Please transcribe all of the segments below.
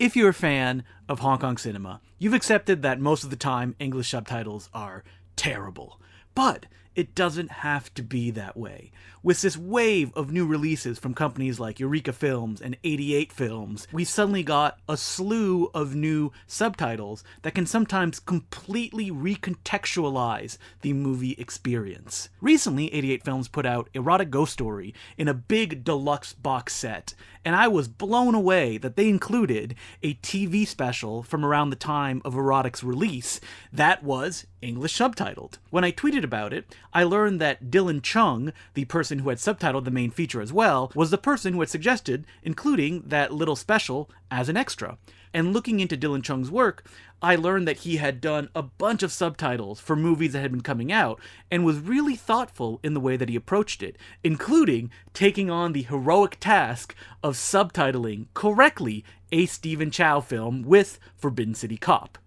If you're a fan of Hong Kong cinema, you've accepted that most of the time English subtitles are terrible. But it doesn't have to be that way. With this wave of new releases from companies like Eureka Films and 88 Films, we suddenly got a slew of new subtitles that can sometimes completely recontextualize the movie experience. Recently, 88 Films put out Erotic Ghost Story in a big deluxe box set, and I was blown away that they included a TV special from around the time of Erotic's release that was English subtitled. When I tweeted about it, I learned that Dylan Cheung, the person who had subtitled the main feature as well, was the person who had suggested including that little special as an extra. And looking into Dylan Cheung's work, I learned that he had done a bunch of subtitles for movies that had been coming out and was really thoughtful in the way that he approached it, including taking on the heroic task of subtitling correctly a Stephen Chow film with Forbidden City Cop.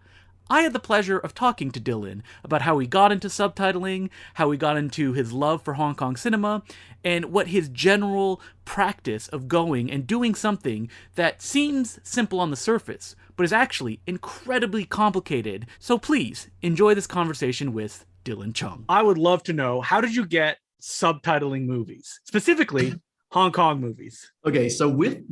I had the pleasure of talking to Dylan about how he got into subtitling, how he got into his love for Hong Kong cinema, and what his general practice of going and doing something that seems simple on the surface, but is actually incredibly complicated. So please, enjoy this conversation with Dylan Cheung. I would love to know, how did you get subtitling movies? Specifically, Hong Kong movies. Okay, so with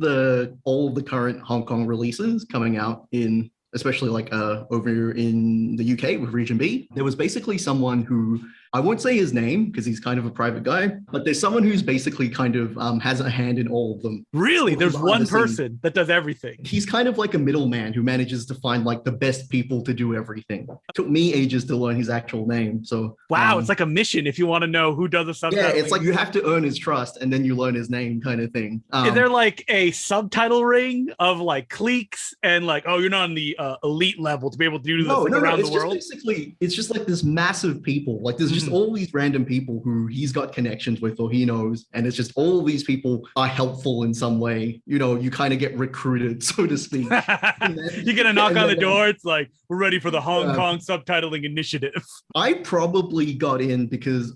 all the current Hong Kong releases coming out in especially like over in the UK with Region B, there was basically someone who, I won't say his name because he's kind of a private guy, but there's someone who's basically kind of has a hand in all of them. Really? There's one person that does everything. He's kind of like a middleman who manages to find like the best people to do everything. It took me ages to learn his actual name. So wow, it's like a mission if you want to know who does a subtitle. Yeah, it's like you have to earn his trust and then you learn his name kind of thing. Is there like a subtitle ring of like cliques and like, oh, you're not on the elite level to be able to do this around the world? Basically, it's just like this massive people. Like there's just all these random people who he's got connections with or he knows. And it's just all these people are helpful in some way. You know, you kind of get recruited, so to speak. You get a knock on the door. It's like, we're ready for the Hong Kong subtitling initiative. I probably got in because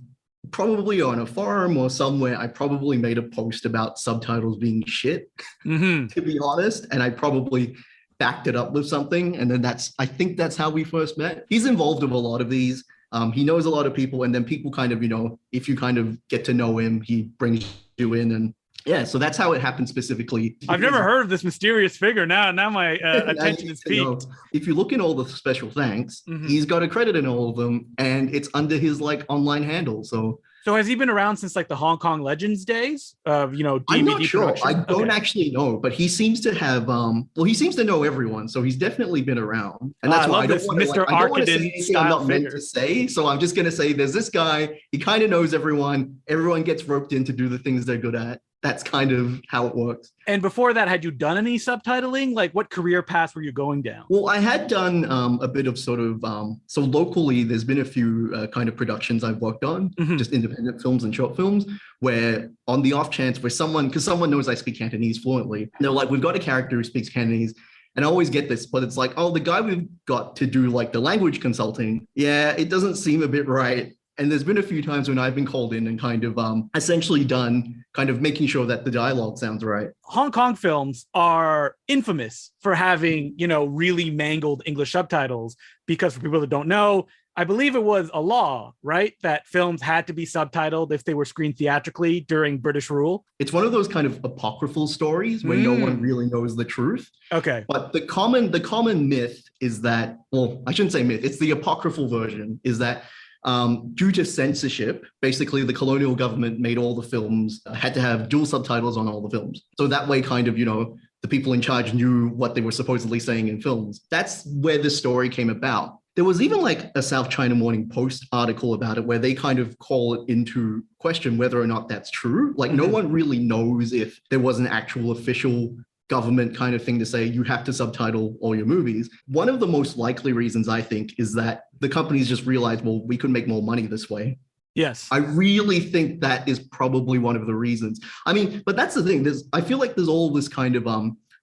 probably on a forum or somewhere, I probably made a post about subtitles being shit, to be honest. And I probably backed it up with something. And then I think that's how we first met. He's involved with a lot of these. He knows a lot of people, and then people kind of, if you kind of get to know him, he brings you in, and yeah, so that's how it happened specifically. I've never heard of this mysterious figure. Now my attention is peaked. If you look in all the special thanks, he's got a credit in all of them, and it's under his like online handle. So has he been around since like the Hong Kong Legends days of, DVD I'm not sure. production? I don't actually know, but he seems to have, he seems to know everyone. So he's definitely been around. And that's why I don't want to, Mr. Arkadin style I'm not meant to say. So I'm just going to say there's this guy, he kind of knows everyone. Everyone gets roped in to do the things they're good at. That's kind of how it works. And before that, had you done any subtitling? Like what career path were you going down? Well, I had done a bit of sort of, so locally, there's been a few kind of productions I've worked on, just independent films and short films, where on the off chance where because someone knows I speak Cantonese fluently, they're like, we've got a character who speaks Cantonese. And I always get this, but it's like, oh, the guy we've got to do like the language consulting, yeah, it doesn't seem a bit right. And there's been a few times when I've been called in and kind of essentially done kind of making sure that the dialogue sounds right. Hong Kong films are infamous for having, really mangled English subtitles because for people that don't know, I believe it was a law, right? That films had to be subtitled if they were screened theatrically during British rule. It's one of those kind of apocryphal stories where no one really knows the truth. Okay. But the common myth is that, well, I shouldn't say myth, it's the apocryphal version, is that due to censorship, basically the colonial government made all the films, had to have dual subtitles on all the films. So that way kind of, the people in charge knew what they were supposedly saying in films. That's where the story came about. There was even like a South China Morning Post article about it where they kind of call it into question whether or not that's true. Like no one really knows if there was an actual official government kind of thing to say you have to subtitle all your movies. One of the most likely reasons I think is that the companies just realized, well, we could make more money this way. Yes. I really think that is probably one of the reasons. I mean, but that's the thing. I feel like there's all this kind of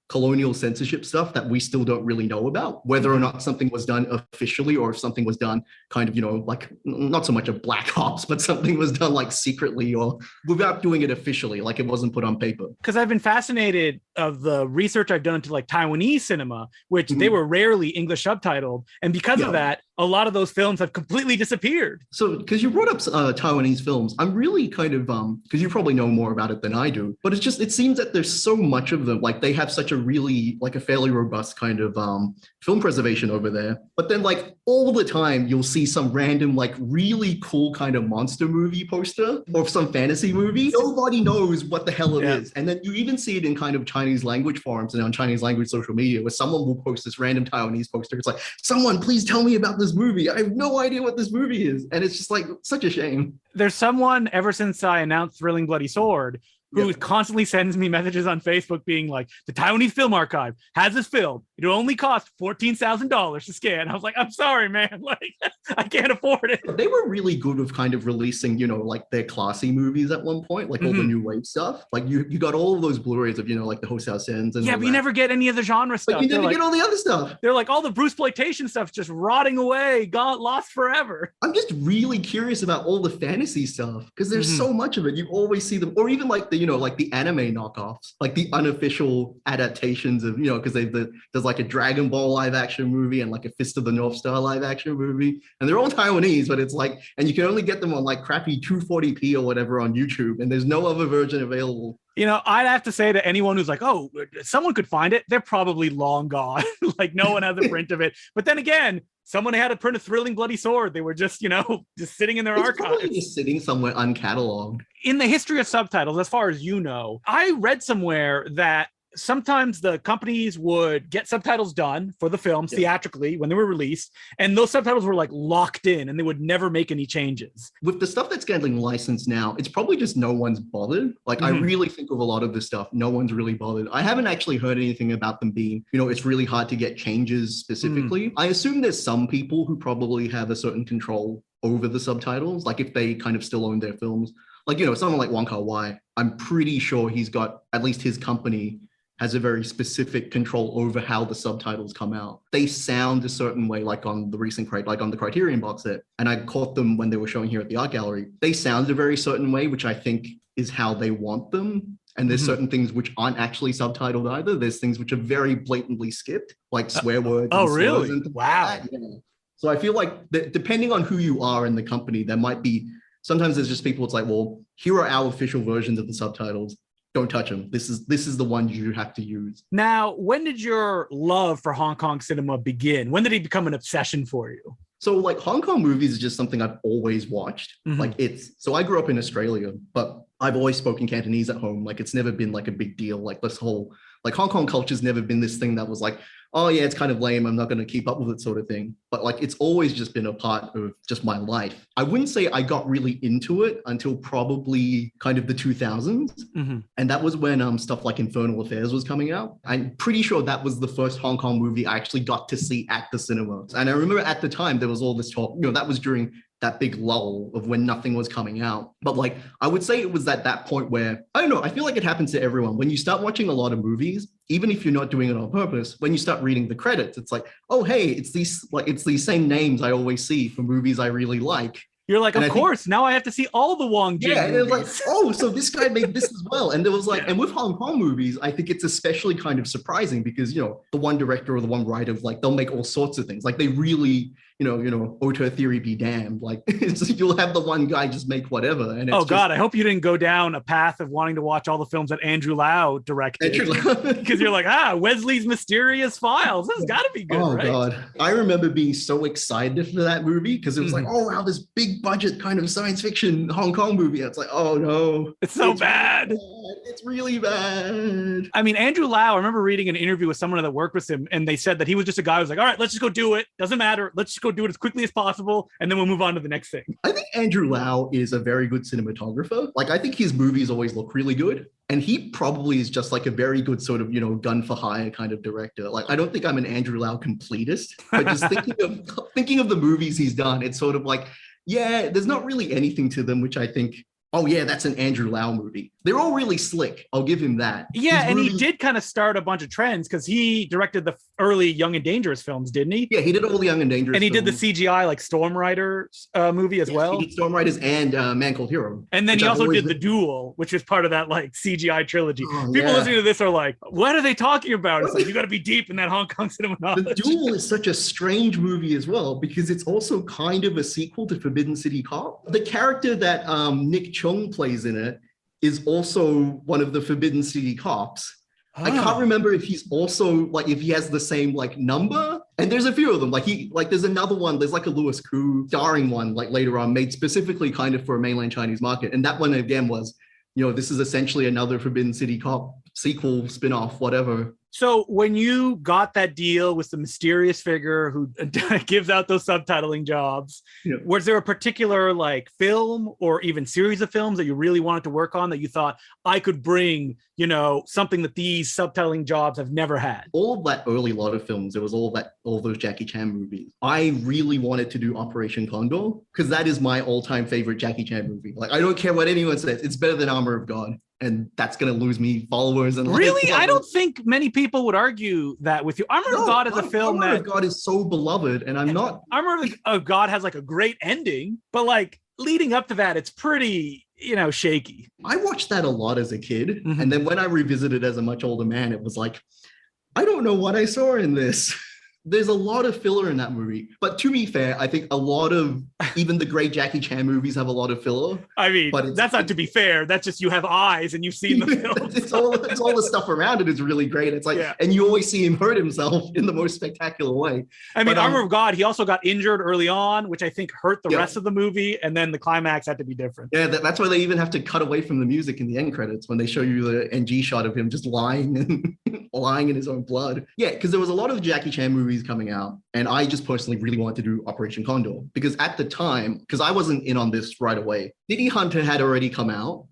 colonial censorship stuff that we still don't really know about, whether or not something was done officially or if something was done kind of, like not so much a black ops, but something was done like secretly or without doing it officially, like it wasn't put on paper. Because I've been fascinated of the research I've done into like Taiwanese cinema, which they were rarely English subtitled. And because of that, a lot of those films have completely disappeared. So, because you brought up Taiwanese films, I'm really kind of, because you probably know more about it than I do, but it seems that there's so much of them. Like they have such a really, like a fairly robust kind of film preservation over there. But then like all the time, you'll see some random, like really cool kind of monster movie poster or some fantasy movie. Nobody knows what the hell it is. And then you even see it in kind of Chinese language forums and on Chinese language social media where someone will post this random Taiwanese poster. It's like, someone please tell me about this movie. I have no idea what this movie is. And it's just like such a shame. There's someone ever since I announced Thrilling Bloody Sword who constantly sends me messages on Facebook being like, the Taiwanese Film Archive has this film. It'll only cost $14,000 to scan. I was like, I'm sorry, man. Like, I can't afford it. They were really good with kind of releasing, like their classy movies at one point, like all the new wave stuff. Like you got all of those Blu-rays of, like the Hosao Sens. And but you never get any of the genre stuff. But you never get all the other stuff. They're like, all the Bruceploitation stuff's just rotting away, gone, lost forever. I'm just really curious about all the fantasy stuff because there's so much of it. You always see them, or even like the, like the anime knockoffs, like the unofficial adaptations of, because there's like a Dragon Ball live action movie and like a Fist of the North Star live action movie. And they're all Taiwanese, but it's like, and you can only get them on like crappy 240p or whatever on YouTube. And there's no other version available. I'd have to say to anyone who's like, oh, someone could find it. They're probably long gone. Like no one has a print of it. But then again, someone had a print of Thrilling Bloody Sword. They were just, just sitting in their archives. Probably just sitting somewhere uncatalogued. In the history of subtitles, as far as you know, I read somewhere that sometimes the companies would get subtitles done for the films theatrically when they were released, and those subtitles were like locked in and they would never make any changes. With the stuff that's getting licensed now, it's probably just no one's bothered. Like I really think of a lot of this stuff, no one's really bothered. I haven't actually heard anything about them being, it's really hard to get changes specifically. I assume there's some people who probably have a certain control over the subtitles, like if they kind of still own their films. Like, someone like Wong Kar-wai, I'm pretty sure he's got, at least his company has a very specific control over how the subtitles come out. They sound a certain way, like on the recent, like on the Criterion box set. And I caught them when they were showing here at the art gallery. They sound a very certain way, which I think is how they want them. And there's certain things which aren't actually subtitled either. There's things which are very blatantly skipped, like swear words. Oh, really? Wow. So I feel like depending on who you are in the company, there might be, sometimes there's just people, it's like, well, here are our official versions of the subtitles. Don't touch them. This is the one you have to use. Now, when did your love for Hong Kong cinema begin? When did it become an obsession for you? So like Hong Kong movies is just something I've always watched. So I grew up in Australia, but I've always spoken Cantonese at home. Like it's never been like a big deal. Like this whole, like Hong Kong culture's never been this thing that was like, oh yeah, it's kind of lame, I'm not going to keep up with it sort of thing. But like, it's always just been a part of just my life. I wouldn't say I got really into it until probably kind of the 2000s. And that was when stuff like Infernal Affairs was coming out. I'm pretty sure that was the first Hong Kong movie I actually got to see at the cinema. And I remember at the time, there was all this talk, that was during that big lull of when nothing was coming out. But like, I would say it was at that point where, I don't know, I feel like it happens to everyone. When you start watching a lot of movies, even if you're not doing it on purpose, when you start reading the credits, it's like, oh, hey, it's these same names I always see for movies I really like. You're like, of course, now I have to see all the Wong Jing and it was like, oh, so this guy made this as well. And there was like, and with Hong Kong movies, I think it's especially kind of surprising because, the one director or the one writer, like they'll make all sorts of things. Like they really, auteur theory be damned. Like you'll have the one guy just make whatever. And it's God, I hope you didn't go down a path of wanting to watch all the films that Andrew Lau directed. Because you're like, Wesley's Mysterious Files. This has got to be good, right? Oh, God. I remember being so excited for that movie because it was like, oh, wow, this big budget kind of science fiction Hong Kong movie. It's like, oh, no. It's so bad. It's really bad. I mean, Andrew Lau, I remember reading an interview with someone that worked with him, and they said that he was just a guy who was like, all right, let's just go do it. Doesn't matter. Let's just go do it as quickly as possible, and then we'll move on to the next thing. I think Andrew Lau is a very good cinematographer. Like, I think his movies always look really good. And he probably is just like a very good sort of, gun for hire kind of director. Like, I don't think I'm an Andrew Lau completist, but just thinking of the movies he's done, it's sort of like, yeah, there's not really anything to them, which I think Oh yeah, that's an Andrew Lau movie. They're all really slick. I'll give him that. Yeah, and he did kind of start a bunch of trends because he directed the early Young and Dangerous films, didn't he? Yeah, he did all the Young and Dangerous and he films. did the CGI like Storm Riders movie as well. He did Storm Riders and Man Called Hero. And then he also did The Duel, which is part of that like CGI trilogy. Oh, People listening to this are like, what are they talking about? It's like, you got to be deep in that Hong Kong cinema knowledge. The Duel is such a strange movie as well because it's also kind of a sequel to Forbidden City Cop. The character that Nick Cheung plays in it is also one of the Forbidden City cops. I can't remember if he's also like if he has the same like number. And there's a few of them. There's another one. There's like a Louis Koo starring one like later on made specifically kind of for a mainland Chinese market. And that one again was, this is essentially another Forbidden City Cop sequel, spin-off, whatever. So when you got that deal with the mysterious figure who gives out those subtitling jobs, was there a particular like film or even series of films that you really wanted to work on that you thought I could bring, something that these subtitling jobs have never had? All of that early lot of films, there was all those Jackie Chan movies. I really wanted to do Operation Condor because that is my all-time favorite Jackie Chan movie. Like, I don't care what anyone says. It's better than Armor of God. And that's going to lose me followers. And really? I don't think many people would argue that with you. Armor of God is a film Armor of God is so beloved, and I'm not... Armor of God has like a great ending, but like leading up to that, it's pretty, shaky. I watched that a lot as a kid. Mm-hmm. And then when I revisited as a much older man, it was like, I don't know what I saw in this. There's a lot of filler in that movie. But to be fair, I think a lot of even the great Jackie Chan movies have a lot of filler. I mean, that's not to be fair. That's just you have eyes and you've seen the film. It's all the stuff around it is really great. It's like, and you always see him hurt himself in the most spectacular way. I mean, Armor of God, he also got injured early on, which I think hurt the rest of the movie. And then the climax had to be different. Yeah, that's why they even have to cut away from the music in the end credits when they show you the NG shot of him just lying in his own blood. Yeah, because there was a lot of Jackie Chan movies coming out. And I just personally really wanted to do Operation Condor because at the time, because I wasn't in on this right away, City Hunter had already come out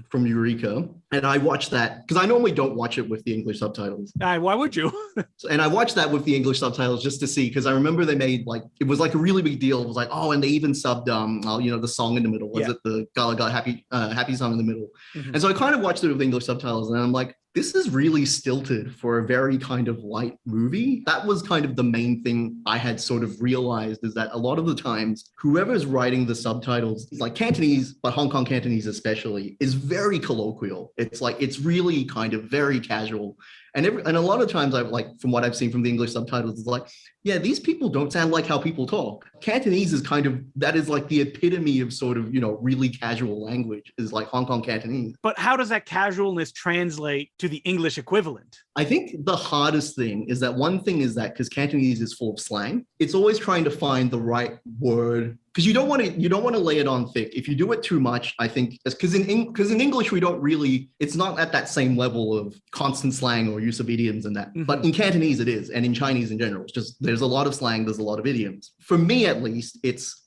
from Eureka. And I watched that because I normally don't watch it with the English subtitles. Why would you? And I watched that with the English subtitles just to see, because I remember they made it was like a really big deal. It was like, and they even subbed, the song in the middle. Was it the Gala Gala Happy song in the middle? And so I kind of watched it with English subtitles and I'm like, this is really stilted for a very kind of light movie. That was kind of the main thing I had sort of realized, is that a lot of the times, whoever's writing the subtitles, like Cantonese, but Hong Kong Cantonese especially, is very colloquial. It's really kind of very casual. And a lot of times from what I've seen from the English subtitles, it's like, yeah, these people don't sound like how people talk. Cantonese is that is like the epitome of sort of, really casual language, is like Hong Kong Cantonese. But how does that casualness translate to the English equivalent? I think the hardest thing is that one thing is that because Cantonese is full of slang, it's always trying to find the right word, because you don't want to lay it on thick. If you do it too much, I think, because in English we don't really, it's not at that same level of constant slang or use of idioms and that. Mm-hmm. But in Cantonese it is, and in Chinese in general, it's just there's a lot of slang, there's a lot of idioms. For me at least,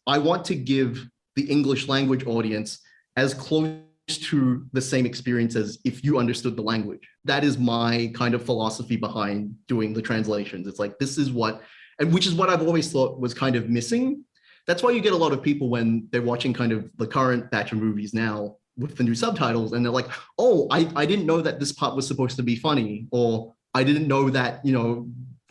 I want to give the English language audience as close to the same experience as if you understood the language. That is my kind of philosophy behind doing the translations. It's like, this is which is what I've always thought was kind of missing. That's why you get a lot of people when they're watching kind of the current batch of movies now with the new subtitles, and they're like, I didn't know that this part was supposed to be funny, or I didn't know that,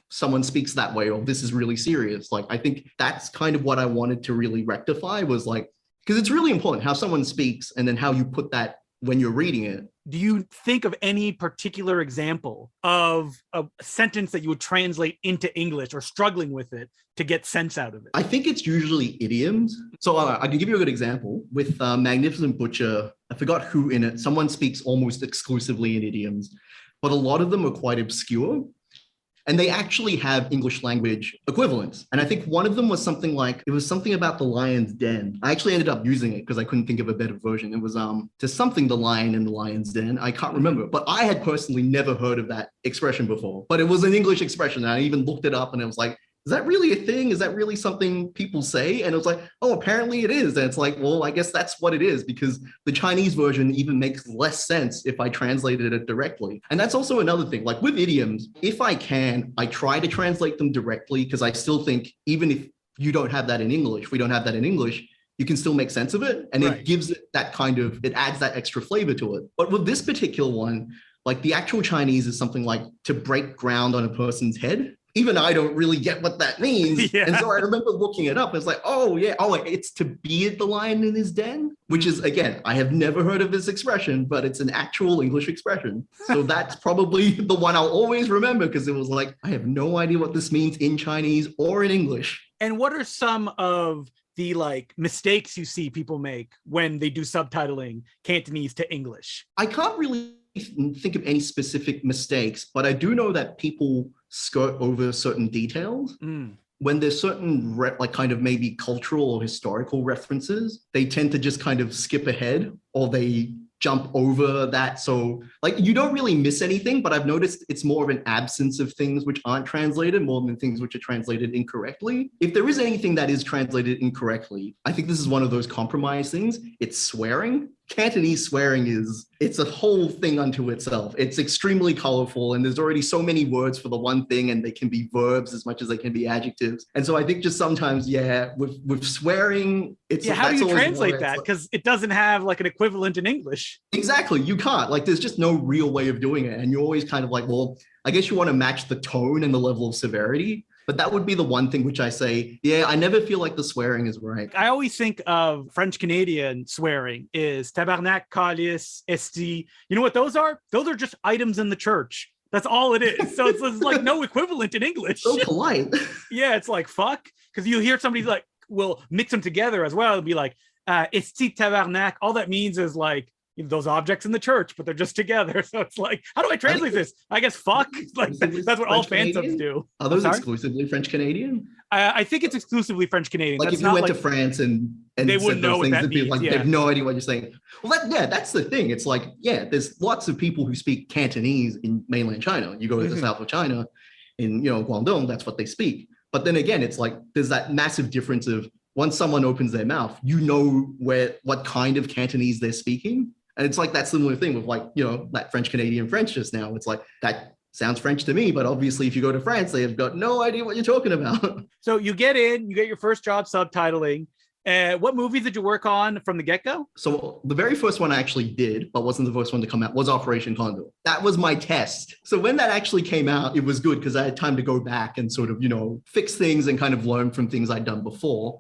someone speaks that way, or this is really serious. Like, I think that's kind of what I wanted to really rectify, was like, because it's really important how someone speaks and then how you put that when you're reading it. Do you think of any particular example of a sentence that you would translate into English or struggling with it to get sense out of it? I think it's usually idioms. So I can give you a good example with Magnificent Butcher. I forgot who in it. Somone speaks almost exclusively in idioms, but a lot of them are quite obscure. And they actually have English language equivalents. And I think one of them was something about the lion's den. I actually ended up using it because I couldn't think of a better version. It was to something the lion in the lion's den. I can't remember, but I had personally never heard of that expression before. But it was an English expression. And I even looked it up and it was like, is that really a thing? Is that really something people say? And it was like, apparently it is. And it's like, well, I guess that's what it is, because the Chinese version even makes less sense if I translated it directly. And that's also another thing, like with idioms, if I can, I try to translate them directly, because I still think even if you don't have that in English, we don't have that in English, you can still make sense of it. And Right. it gives it that kind of, it adds that extra flavor to it. But with this particular one, like the actual Chinese is something like to break ground on a person's head. Even I don't really get what that means. Yeah. And so I remember looking it up. It's like, oh yeah, oh, it's to beard the lion in his den, which is, again, I have never heard of this expression, but it's an actual English expression. So that's probably the one I'll always remember, because it was like, I have no idea what this means in Chinese or in English. And what are some of the like mistakes you see people make when they do subtitling Cantonese to English? I can't really think of any specific mistakes, but I do know that people skirt over certain details. When there's certain like kind of maybe cultural or historical references, they tend to just kind of skip ahead, or they jump over that. So like you don't really miss anything, but I've noticed it's more of an absence of things which aren't translated more than things which are translated incorrectly. If there is anything that is translated incorrectly, I think this is one of those compromise things. It's swearing. Cantonese swearing it's a whole thing unto itself. It's extremely colorful, and there's already so many words for the one thing, and they can be verbs as much as they can be adjectives. And so I think just sometimes, with swearing, it's how do you translate that? Because it doesn't have like an equivalent in English. Exactly, you can't. Like, there's just no real way of doing it, and you're always kind of like, well, I guess you want to match the tone and the level of severity. But that would be the one thing which I say, yeah, I never feel like the swearing is right. I always think of French Canadian swearing is tabarnak, calice, esti. You know what those are? Those are just items in the church. That's all it is. So it's like no equivalent in English. So polite. Yeah, it's like fuck. Because you hear somebody like, will mix them together as well and be like, esti tabarnak. All that means is like, those objects in the church, but they're just together. So it's like, how do I translate this? I guess fuck. Like, that's what all fan subs do. Are those exclusively French Canadian? I think it's exclusively French Canadian. Like, if you went to France and they wouldn't know what that means. Like, they have no idea what you're saying. Well, that's the thing. It's like, there's lots of people who speak Cantonese in mainland China. You go to the south of China, in Guangdong, that's what they speak. But then again, it's like there's that massive difference of once someone opens their mouth, what kind of Cantonese they're speaking. And it's like that similar thing with like, that French Canadian French just now. It's like, that sounds French to me, but obviously if you go to France, they have got no idea what you're talking about. So you get your first job subtitling. What movies did you work on from the get-go? So the very first one I actually did, but wasn't the first one to come out, was Operation Condor. That was my test. So when that actually came out, it was good because I had time to go back and sort of, fix things and kind of learn from things I'd done before.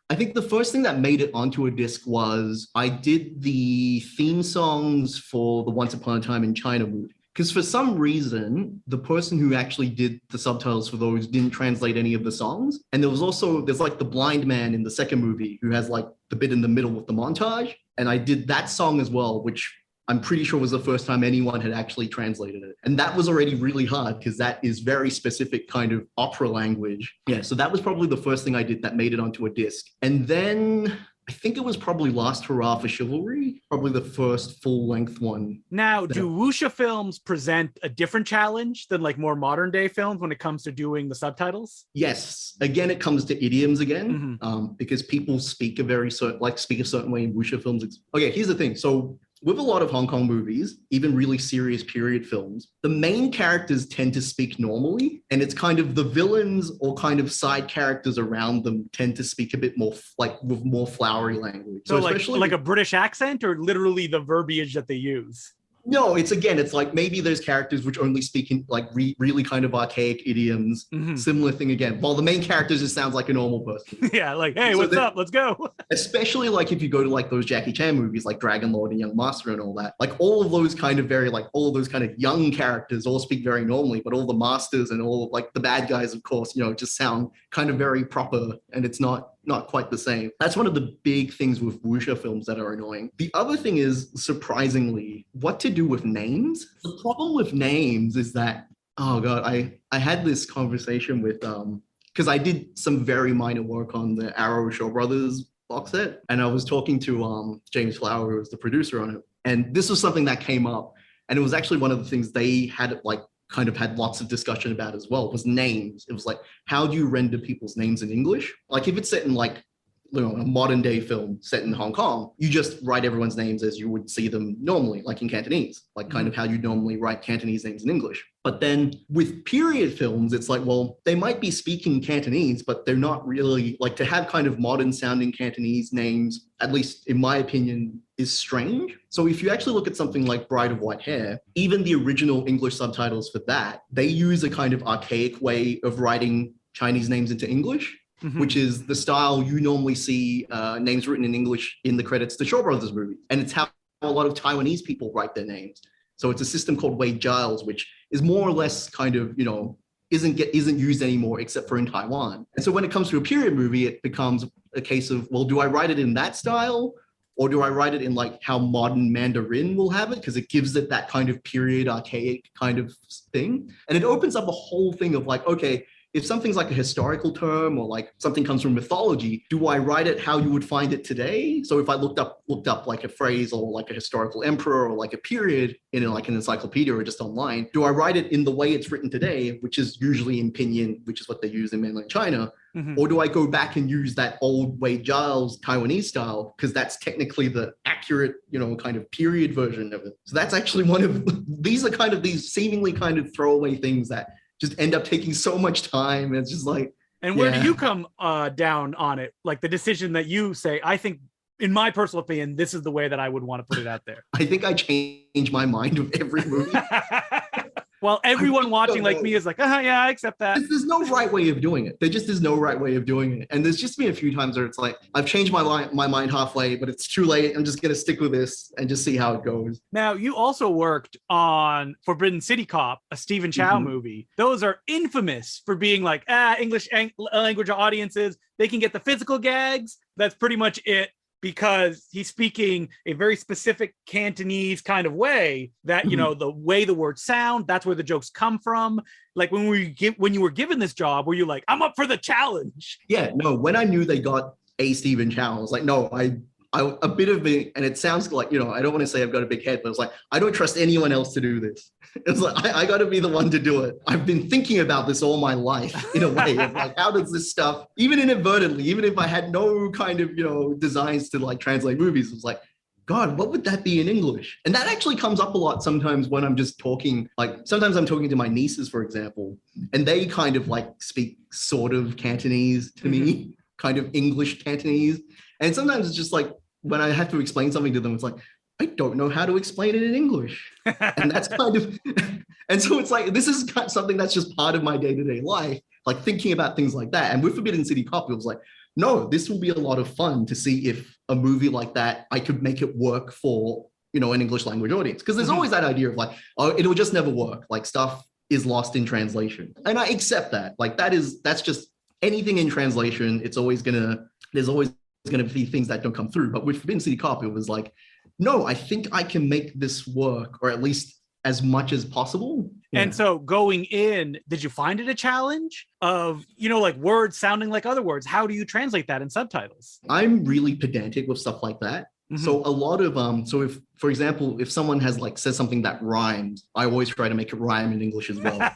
I think the first thing that made it onto a disc was I did the theme songs for the Once Upon a Time in China movie. Because for some reason, the person who actually did the subtitles for those didn't translate any of the songs. And there's like the blind man in the second movie who has like the bit in the middle with the montage. And I did that song as well, which I'm pretty sure was the first time anyone had actually translated it. And that was already really hard because that is very specific kind of opera language. Yeah, so that was probably the first thing I did that made it onto a disc. And then I think it was probably Last Hurrah for Chivalry, probably the first full-length one. Now, do wuxia films present a different challenge than like more modern day films when it comes to doing the subtitles? Yes. Again, it comes to idioms again, because people speak a certain way in wuxia films. Okay, here's the thing. So with a lot of Hong Kong movies, even really serious period films, the main characters tend to speak normally, and it's kind of the villains or kind of side characters around them tend to speak a bit more with more flowery language. So like a British accent, or literally the verbiage that they use? No, it's like maybe there's characters which only speak in like really kind of archaic idioms. Similar thing again. While the main character just sounds like a normal person. Yeah, like, hey, what's up? Let's go. Especially like if you go to like those Jackie Chan movies like Dragon Lord and Young Master and all that. Like all of those kind of young characters all speak very normally, but all the masters and all like the bad guys, of course, just sound kind of very proper, and it's not quite the same. That's one of the big things with wuxia films that are annoying. The other thing is, surprisingly, what to do with names. The problem with names is that, oh God, I had this conversation with, because I did some very minor work on the Arrow Shaw Brothers box set, and I was talking to James Flower, who was the producer on it, and this was something that came up, and it was actually one of the things they had kind of had lots of discussion about as well, was names. It was like, how do you render people's names in English? Like if it's set in like a modern day film set in Hong Kong, you just write everyone's names as you would see them normally, like in Cantonese, like kind of how you normally write Cantonese names in English. But then with period films, it's like, well, they might be speaking Cantonese, but they're not really, like, to have kind of modern sounding Cantonese names, at least in my opinion, is strange. So if you actually look at something like Bride of White Hair, even the original English subtitles for that, they use a kind of archaic way of writing Chinese names into English, which is the style you normally see names written in English in the credits to Shaw Brothers movies. And it's how a lot of Taiwanese people write their names. So it's a system called Wade Giles, which is more or less kind of, isn't used anymore except for in Taiwan. And so when it comes to a period movie, it becomes a case of, well, do I write it in that style? Or do I write it in like how modern Mandarin will have it? Because it gives it that kind of period, archaic kind of thing. And it opens up a whole thing of like, okay, if something's like a historical term or like something comes from mythology, do I write it how you would find it today? So if I looked up like a phrase or like a historical emperor or like a period in like an encyclopedia or just online, do I write it in the way it's written today, which is usually in pinyin, which is what they use in mainland China? Or do I go back and use that old Wade Giles Taiwanese style? Because that's technically the accurate, kind of period version of it. So that's actually these are kind of these seemingly kind of throwaway things that just end up taking so much time. It's just like, and where do you come down on it? Like the decision that you say, I think, in my personal opinion, this is the way that I would want to put it out there. I think I change my mind with every movie. Well, everyone watching like me is like, yeah, I accept that. There's no right way of doing it. There just is no right way of doing it. And there's just been a few times where it's like, I've changed my mind halfway, but it's too late. I'm just going to stick with this and just see how it goes. Now, you also worked on Forbidden City Cop, a Stephen Chow movie. Those are infamous for being like, English language audiences, they can get the physical gags. That's pretty much it. Because he's speaking a very specific Cantonese kind of way that, the way the words sound, that's where the jokes come from. Like when you were given this job, were you like, I'm up for the challenge? Yeah, no, when I knew they got a Stephen Chow, I was like, no, I a bit of me, and it sounds like, I don't want to say I've got a big head, but it's like, I don't trust anyone else to do this. It's like, I got to be the one to do it. I've been thinking about this all my life in a way of like, how does this stuff, even inadvertently, even if I had no kind of, designs to like translate movies, it was like, God, what would that be in English? And that actually comes up a lot sometimes when I'm just talking, like sometimes I'm talking to my nieces, for example, and they kind of like speak sort of Cantonese to me, kind of English Cantonese. And sometimes it's just like, when I have to explain something to them, it's like, I don't know how to explain it in English. And that's kind of, and so it's like, this is kind of something that's just part of my day-to-day life, like thinking about things like that. And with Forbidden City Cop, it was like, no, this will be a lot of fun to see if a movie like that, I could make it work for, an English language audience. Because there's always that idea of like, oh, it'll just never work. Like stuff is lost in translation. And I accept that. Like that's just anything in translation. There's always going to be things that don't come through. But with Forbidden City Cop, it was like, no, I think I can make this work, or at least as much as possible. Yeah. And so going in, did you find it a challenge of, like words sounding like other words? How do you translate that in subtitles? I'm really pedantic with stuff like that. So a lot of, so if, for example, if someone has like says something that rhymes, I always try to make it rhyme in English as well.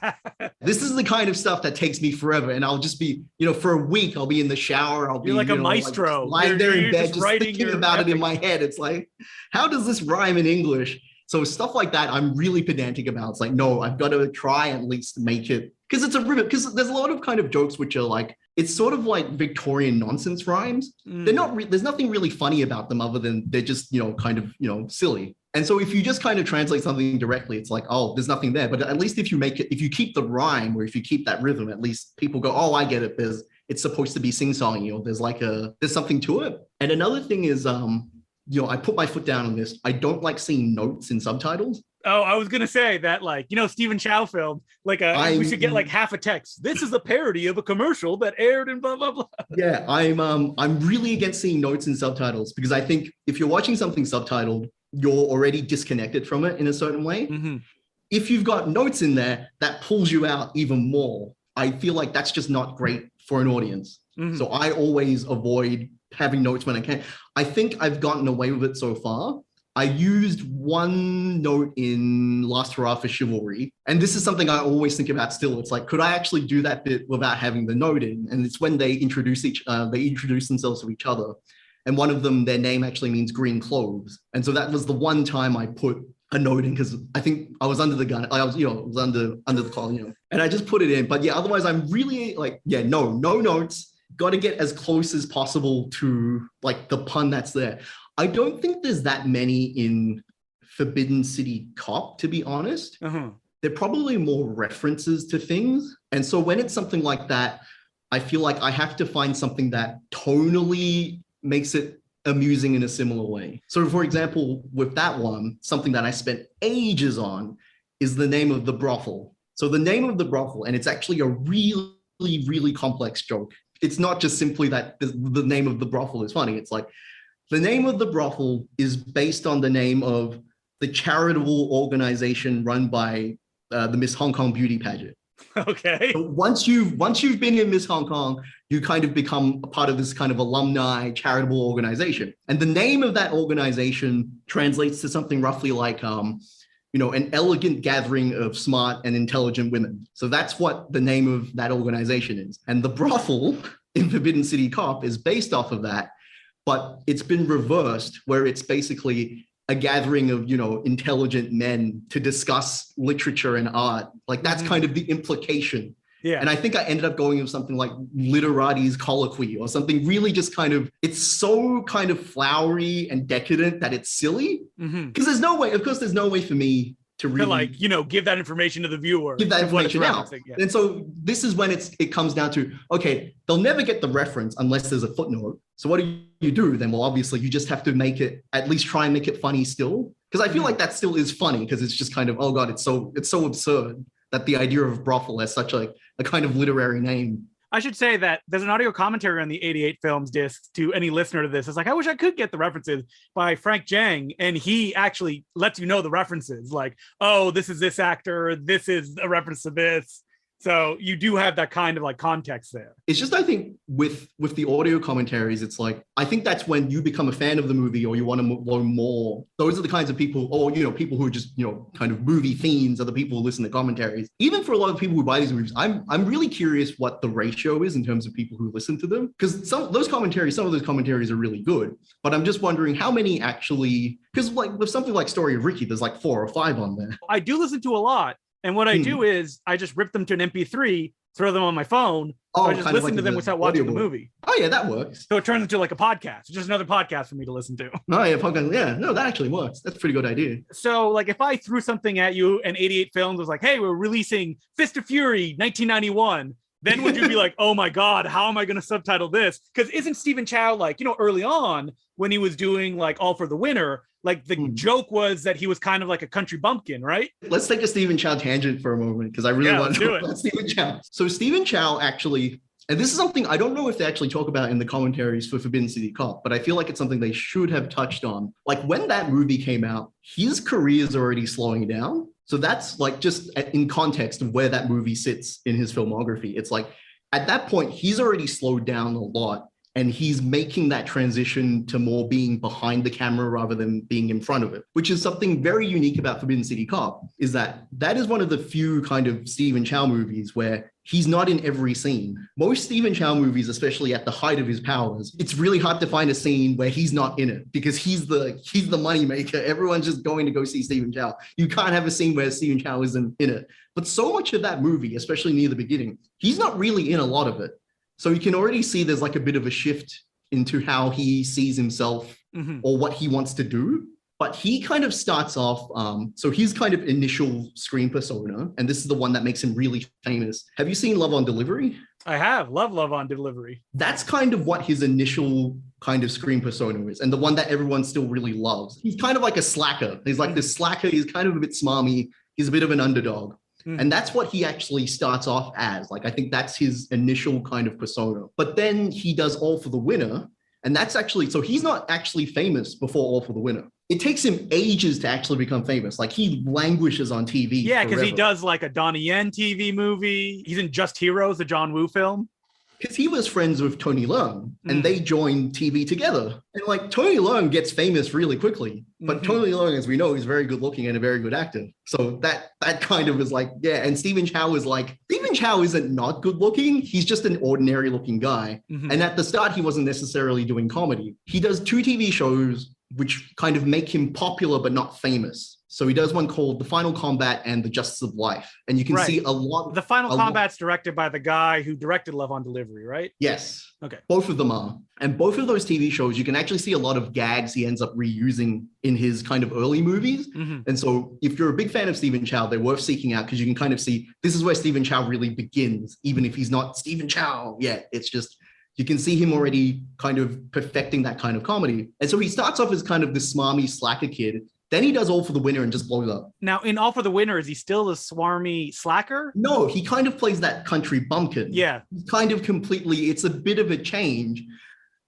This is the kind of stuff that takes me forever. And I'll just be, for a week, I'll be in the shower. I'll be like a maestro. Like lying there in bed, just thinking about it in my head. It's like, how does this rhyme in English? So stuff like that, I'm really pedantic about. It's like, no, I've got to try at least make it, because it's a rivet, because there's a lot of kind of jokes which are like, it's sort of like Victorian nonsense rhymes. They're not, there's nothing really funny about them other than they're just, kind of, silly. And so if you just kind of translate something directly, it's like, oh, there's nothing there. But at least if you make it, if you keep the rhyme or if you keep that rhythm, at least people go, oh, I get it. It's supposed to be sing-songy, or there's something to it. And another thing is, I put my foot down on this. I don't like seeing notes in subtitles. Oh, I was gonna say that, like, Stephen Chow film, like we should get like half a text. This is a parody of a commercial that aired in blah blah blah. Yeah, I'm really against seeing notes in subtitles, because I think if you're watching something subtitled, you're already disconnected from it in a certain way. If you've got notes in there, that pulls you out even more. I feel like that's just not great for an audience. So I always avoid having notes when I can. I think I've gotten away with it so far, I used one note in Last Hurrah for Chivalry. And this is something I always think about still. It's like, could I actually do that bit without having the note in? And it's when they introduce themselves to each other. And one of them, their name actually means green cloves. And so that was the one time I put a note in, because I think I was under the gun. I was, under the collar, and I just put it in. But yeah, otherwise I'm really like, no notes. Got to get as close as possible to like the pun that's there. I don't think there's that many in Forbidden City Cop, to be honest. Uh-huh. They're probably more references to things. And so when it's something like that, I feel like I have to find something that tonally makes it amusing in a similar way. So for example, with that one, something that I spent ages on is the name of the brothel. So the name of the brothel, and it's actually a really, really complex joke. It's not just simply that the name of the brothel is funny. It's like the name of the brothel is based on the name of the charitable organization run by the Miss Hong Kong beauty pageant. Okay. So once you've been in Miss Hong Kong, you kind of become a part of this kind of alumni charitable organization. And the name of that organization translates to something roughly like, an elegant gathering of smart and intelligent women. So that's what the name of that organization is. And the brothel in Forbidden City Cop is based off of that, but it's been reversed, where it's basically a gathering of, intelligent men to discuss literature and art. Like that's kind of the implication. Yeah. And I think I ended up going with something like Literati's Colloquy, or something really just kind of, it's so kind of flowery and decadent that it's silly. Because there's no way for me to really give that information to the viewer. Give that information out. Yeah. And so this is when it comes down to, okay, they'll never get the reference unless there's a footnote. So what do you do then? Well, obviously you just have to at least try and make it funny still. Because I feel like that still is funny, because it's just kind of, oh God, it's so absurd that the idea of brothel has such a kind of literary name. I should say that there's an audio commentary on the 88 Films disc to any listener to this. It's like, I wish I could get the references, by Frank Jang. And he actually lets you know the references, like, oh, this is this actor, this is a reference to this. So you do have that kind of like context there. It's just, I think with the audio commentaries, it's like, I think that's when you become a fan of the movie, or you want to learn more. Those are the kinds of people, or, people who are just, kind of movie fiends, are the people who listen to commentaries. Even for a lot of people who buy these movies, I'm really curious what the ratio is in terms of people who listen to them. Because some of those commentaries are really good. But I'm just wondering how many actually, because like with something like Story of Ricky, there's like 4 or 5 on there. I do listen to a lot. And what I do is I just rip them to an MP3, throw them on my phone. So I just listen to them without watching the movie. Oh yeah, that works. So it turns into like a podcast. It's just another podcast for me to listen to. Oh yeah, podcast. Yeah, no, that actually works. That's a pretty good idea. So like if I threw something at you and 88 Films was like, hey, we're releasing Fist of Fury 1991. Then would you be like, oh my God, how am I going to subtitle this? Because isn't Stephen Chow like, early on when he was doing like All for the Winner, like the joke was that he was kind of like a country bumpkin, right? Let's take a Stephen Chow tangent for a moment, because I really want to talk about Stephen Chow. So Stephen Chow actually, and this is something I don't know if they actually talk about in the commentaries for Forbidden City Cop, but I feel like it's something they should have touched on. Like when that movie came out, his career is already slowing down. So that's like just in context of where that movie sits in his filmography. It's like at that point, he's already slowed down a lot. And he's making that transition to more being behind the camera rather than being in front of it, which is something very unique about Forbidden City Cop, is that is one of the few kind of Stephen Chow movies where he's not in every scene. Most Stephen Chow movies, especially at the height of his powers, it's really hard to find a scene where he's not in it, because he's the moneymaker. Everyone's just going to go see Stephen Chow. You can't have a scene where Stephen Chow isn't in it. But so much of that movie, especially near the beginning, he's not really in a lot of it. So you can already see there's like a bit of a shift into how he sees himself or what he wants to do. But he kind of starts off, so his kind of initial screen persona, and this is the one that makes him really famous. Have you seen Love on Delivery? I have. Love on Delivery. That's kind of what his initial kind of screen persona is, and the one that everyone still really loves. He's kind of like a slacker. He's like this slacker. He's kind of a bit smarmy. He's a bit of an underdog. And that's what he actually starts off as. Like, I think that's his initial kind of persona. But then he does All for the Winner. And that's actually, so he's not actually famous before All for the Winner. It takes him ages to actually become famous. Like, he languishes on TV. Yeah, because he does like a Donnie Yen TV movie. He's in Just Heroes, the John Woo film. because he was friends with Tony Leung and they joined TV together. And like Tony Leung gets famous really quickly, but Tony Leung, as we know, is very good looking and a very good actor. So that kind of is like, yeah. And Stephen Chow isn't not good looking. He's just an ordinary looking guy. And at the start, he wasn't necessarily doing comedy. He does 2 TV shows which kind of make him popular but not famous. So he does one called The Final Combat and The Justice of Life. And you can see a lot. The Final Combat's directed by the guy who directed Love on Delivery, right? Yes. Okay. Both of them are. And both of those TV shows, you can actually see a lot of gags he ends up reusing in his kind of early movies. And so if you're a big fan of Stephen Chow, they're worth seeking out because you can kind of see this is where Stephen Chow really begins, even if he's not Stephen Chow yet. It's just, you can see him already kind of perfecting that kind of comedy. And so he starts off as kind of this smarmy slacker kid. Then he does All for the Winner and just blows up. Now, in All for the Winner, is he still the swarmy slacker? No, he kind of plays that country bumpkin. Yeah. He's kind of completely, it's a bit of a change.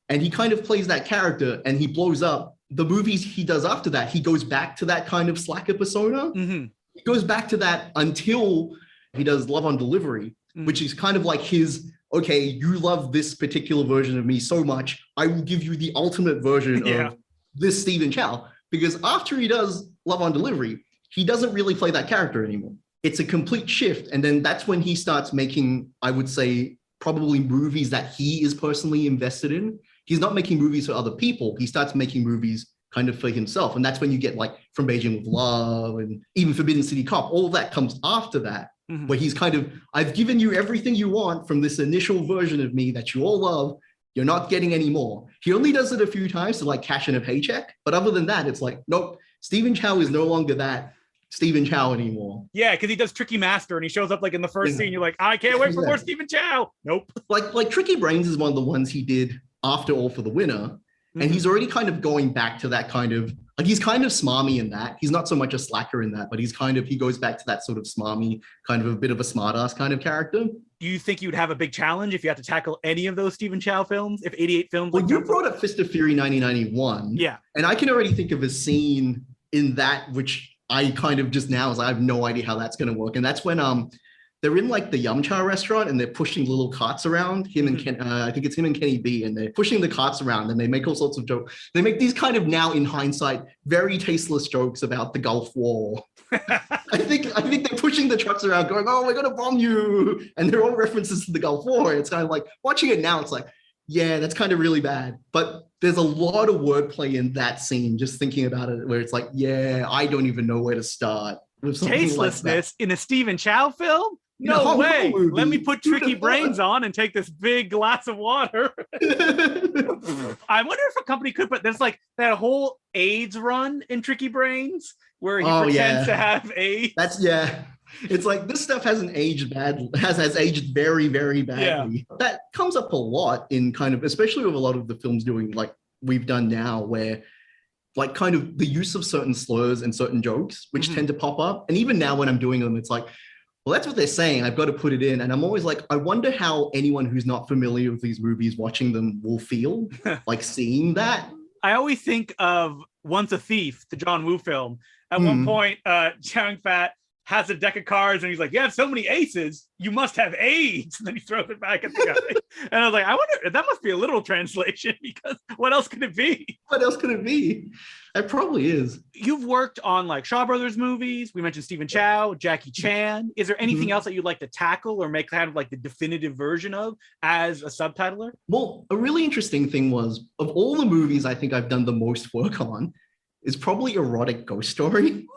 And he kind of plays that character and he blows up. The movies he does after that, he goes back to that kind of slacker persona. He goes back to that until he does Love on Delivery, which is kind of like his, okay, you love this particular version of me so much, I will give you the ultimate version of this Stephen Chow. Because after he does Love on Delivery, he doesn't really play that character anymore. It's a complete shift. And then that's when he starts making, I would say, probably movies that he is personally invested in. He's not making movies for other people. He starts making movies kind of for himself. And that's when you get like From Beijing with Love and even Forbidden City Cop. All of that comes after that, where he's kind of, I've given you everything you want from this initial version of me that you all love. You're not getting any more. He only does it a few times to like cash in a paycheck. But other than that, it's like, nope, Stephen Chow is no longer that Stephen Chow anymore. Yeah, because he does Tricky Master and he shows up like in the first scene. You're like, I can't wait for more Stephen Chow. Nope. Like Tricky Brains is one of the ones he did after All for the Winner. And he's already kind of going back to that kind of, like he's kind of smarmy in that. He's not so much a slacker in that, but he's kind of, he goes back to that sort of smarmy, kind of a bit of a smartass kind of character. Do you think you'd have a big challenge if you had to tackle any of those Stephen Chow films? If 88 films? Well, you brought up Fist of Fury 1991. Yeah. And I can already think of a scene in that, which I kind of just now is I have no idea how that's going to work. And that's when they're in like the Yum Cha restaurant and they're pushing little carts around, him and Ken, I think it's him and Kenny B, and they're pushing the carts around and they make all sorts of jokes. They make these kind of now in hindsight, very tasteless jokes about the Gulf War. I think they're pushing the trucks around going, oh, we're going to bomb you. And they're all references to the Gulf War. It's kind of like watching it now. It's like, yeah, that's kind of really bad. But there's a lot of wordplay in that scene, just thinking about it, where it's like, yeah, I don't even know where to start. With tastelessness like in a Stephen Chow film? No way. Let me put Tricky Brains on and take this big glass of water. I wonder if a company could put, there's like that whole AIDS run in Tricky Brains where he pretends to have AIDS. It's like this stuff hasn't aged bad, has aged very, very badly. Yeah. That comes up a lot in kind of, especially with a lot of the films doing like we've done now, where like kind of the use of certain slurs and certain jokes, which tend to pop up. And even now when I'm doing them, it's like, well, that's what they're saying. I've got to put it in. And I'm always like, I wonder how anyone who's not familiar with these movies watching them will feel like seeing that. I always think of Once a Thief, the John Woo film. At one point, Choung Fat has a deck of cards and he's like, you have so many aces, you must have AIDS. And then he throws it back at the guy. And I was like, I wonder, that must be a literal translation because what else could it be? What else could it be? It probably is. You've worked on like Shaw Brothers movies. We mentioned Stephen Chow, Jackie Chan. Is there anything else that you'd like to tackle or make kind of like the definitive version of as a subtitler? Well, a really interesting thing was, of all the movies I think I've done the most work on, is probably Erotic Ghost Story.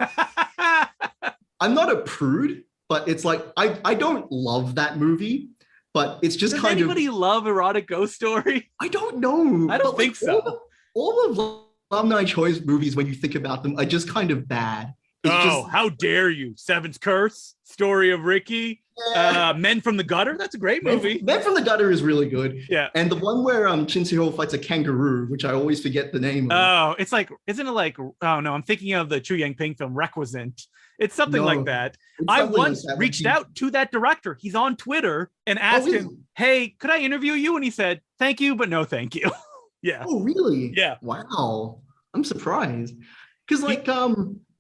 I'm not a prude, but it's like, I don't love that movie, but it's just Does kind of... Does anybody love Erotic Ghost Story? I don't know. I don't think so. All of Lam Nai Choi's movies, when you think about them, are just kind of bad. How dare you? Seven's Curse, Story of Ricky, Men from the Gutter. That's a great movie. Men from the Gutter is really good. Yeah. And the one where Chin Se-ho fights a kangaroo, which I always forget the name of. Oh, it's like, isn't it like, oh no, I'm thinking of the Chu Yang Ping film Requisite. It's something like that. I once reached out to that director. He's on Twitter and asked him, hey, could I interview you? And he said, thank you, but no thank you. Yeah. Oh, really? Yeah. Wow. I'm surprised. Because like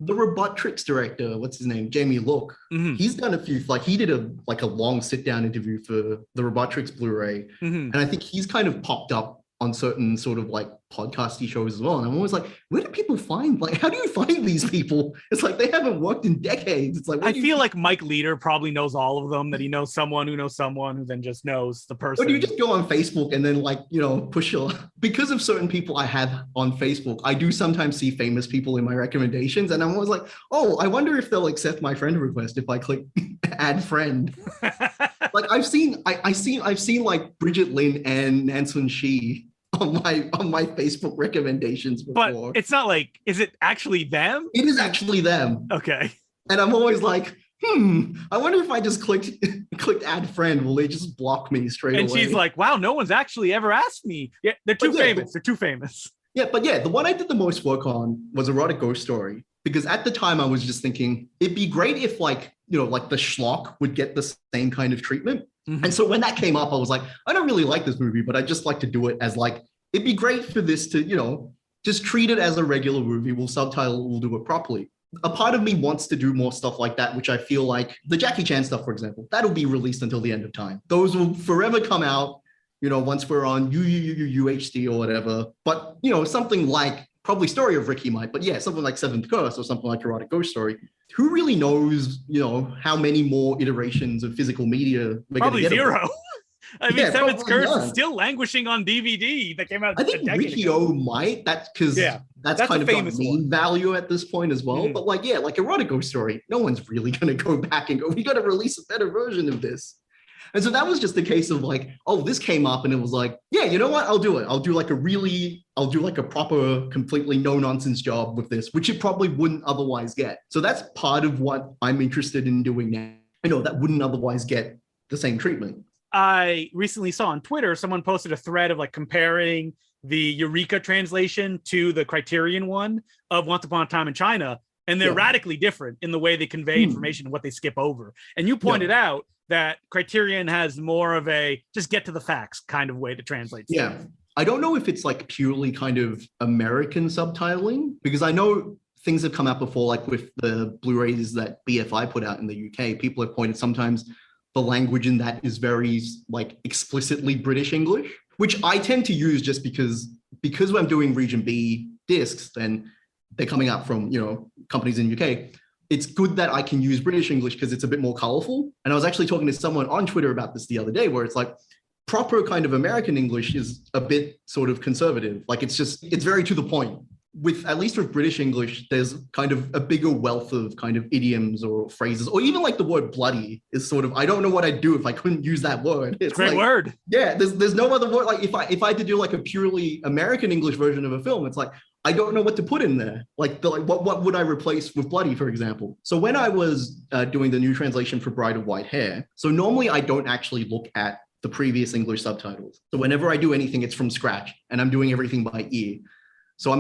The Robotrix director, what's his name? Jamie Look. He's done a few, like he did a long sit down interview for the Robotrix Blu-ray. And I think he's kind of popped up on certain sort of like podcasty shows as well. And I'm always like, where do people find, like, how do you find these people? It's like, they haven't worked in decades. It's like, I feel like Mike Leader probably knows all of them, that he knows someone who then just knows the person. Or do you just go on Facebook and then like, push your, because of certain people I have on Facebook, I do sometimes see famous people in my recommendations. And I'm always like, oh, I wonder if they'll accept my friend request if I click add friend. Like I've seen like Bridget Lin and Nansun Shi on my Facebook recommendations before. But it's not like, is it actually them? It is actually them. Okay. And I'm always like, I wonder if I just clicked add friend, will they just block me straight away? And she's like, wow, no one's actually ever asked me. Yeah, they're too famous. They're too famous. Yeah, but yeah, the one I did the most work on was Erotic Ghost Story. Because at the time I was just thinking, it'd be great if like the schlock would get the same kind of treatment. And so when that came up, I was like, I don't really like this movie, but I just like to do it as like, it'd be great for this to, just treat it as a regular movie. We'll subtitle, we'll do it properly. A part of me wants to do more stuff like that, which I feel like the Jackie Chan stuff, for example, that'll be released until the end of time. Those will forever come out, once we're on UHD or whatever. But, something like probably Story of Ricky might, but yeah, something like Seventh Curse or something like Erotic Ghost Story. Who really knows, how many more iterations of physical media we're probably gonna get zero. I mean, Seventh Curse none. is still languishing on DVD. That came out. I think Riki-Oh might. That's because that's kind of got meme value at this point as well. But like Erotic Ghost Story, no one's really gonna go back and go, we got to release a better version of this. And so that was just a case of like, oh, this came up and it was like, yeah, you know what? I'll do it. I'll do like a proper, completely no-nonsense job with this, which it probably wouldn't otherwise get. So that's part of what I'm interested in doing now. That wouldn't otherwise get the same treatment. I recently saw on Twitter, someone posted a thread of like comparing the Eureka translation to the Criterion one of Once Upon a Time in China. And they're radically different in the way they convey information and what they skip over. And you pointed out that Criterion has more of a just get to the facts kind of way to translate stuff. Yeah. I don't know if it's like purely kind of American subtitling, because I know things have come out before, like with the Blu-rays that BFI put out in the UK. People have pointed sometimes the language in that is very like explicitly British English, which I tend to use just because I'm doing region B discs, then they're coming out from, companies in UK. It's good that I can use British English because it's a bit more colorful. And I was actually talking to someone on Twitter about this the other day, where it's like proper kind of American English is a bit sort of conservative. Like it's very to the point. At least with British English, there's kind of a bigger wealth of kind of idioms or phrases, or even like the word bloody is sort of, I don't know what I'd do if I couldn't use that word. It's a great word. Yeah, there's no other word. Like if I had to do like a purely American English version of a film, it's like, I don't know what to put in there. What would I replace with bloody, for example? So when I was doing the new translation for Bride of White Hair, so normally I don't actually look at the previous English subtitles. So whenever I do anything, it's from scratch and I'm doing everything by ear. So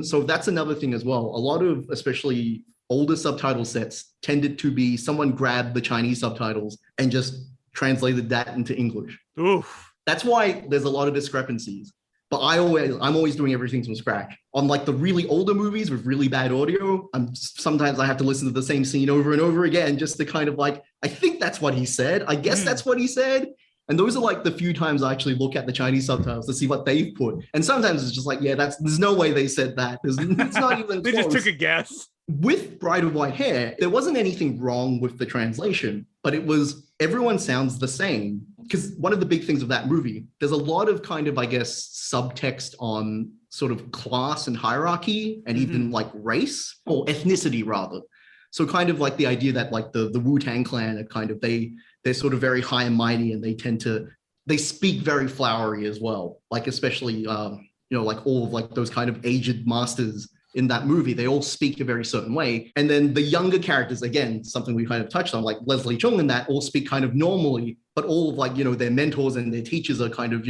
so that's another thing as well. A lot of, especially older subtitle sets, tended to be someone grabbed the Chinese subtitles and just translated that into English. Oof. That's why there's a lot of discrepancies. But I'm always doing everything from scratch. On like the really older movies with really bad audio, sometimes I have to listen to the same scene over and over again just to kind of like, I think that's what he said. I guess that's what he said. And those are like the few times I actually look at the Chinese subtitles to see what they've put. And sometimes it's just like, there's no way they said that. It's not even They close. just took a guess. With Bride of White Hair, there wasn't anything wrong with the translation, but it was, everyone sounds the same. Because one of the big things of that movie, there's a lot of kind of, I guess, subtext on sort of class and hierarchy and even like race or ethnicity rather. So kind of like the idea that like the Wu-Tang Clan are kind of, they're sort of very high and mighty and they speak very flowery as well. Like especially, like all of like those kind of aged masters in that movie, they all speak a very certain way. And then the younger characters, again, something we kind of touched on, like Leslie Cheung and that all speak kind of normally, but all of like, their mentors and their teachers are kind of,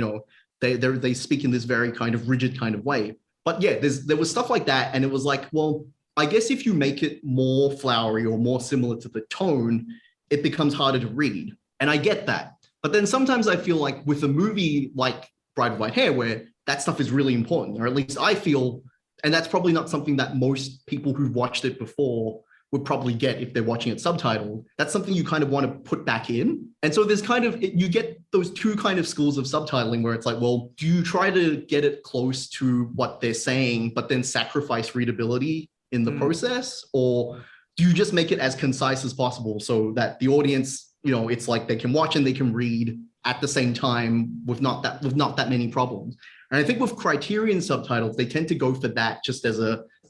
they speak in this very kind of rigid kind of way. But yeah, there was stuff like that. And it was like, well, I guess if you make it more flowery or more similar to the tone, it becomes harder to read. And I get that. But then sometimes I feel like with a movie like Bride of White Hair, where that stuff is really important, or at least I feel And that's probably not something that most people who've watched it before would probably get if they're watching it subtitled. That's something you kind of want to put back in. And so there's kind of, you get those two kind of schools of subtitling where it's like, well, do you try to get it close to what they're saying, but then sacrifice readability in the process? Or do you just make it as concise as possible so that the audience, it's like they can watch and they can read at the same time with not that many problems. And I think with Criterion subtitles, they tend to go for that just as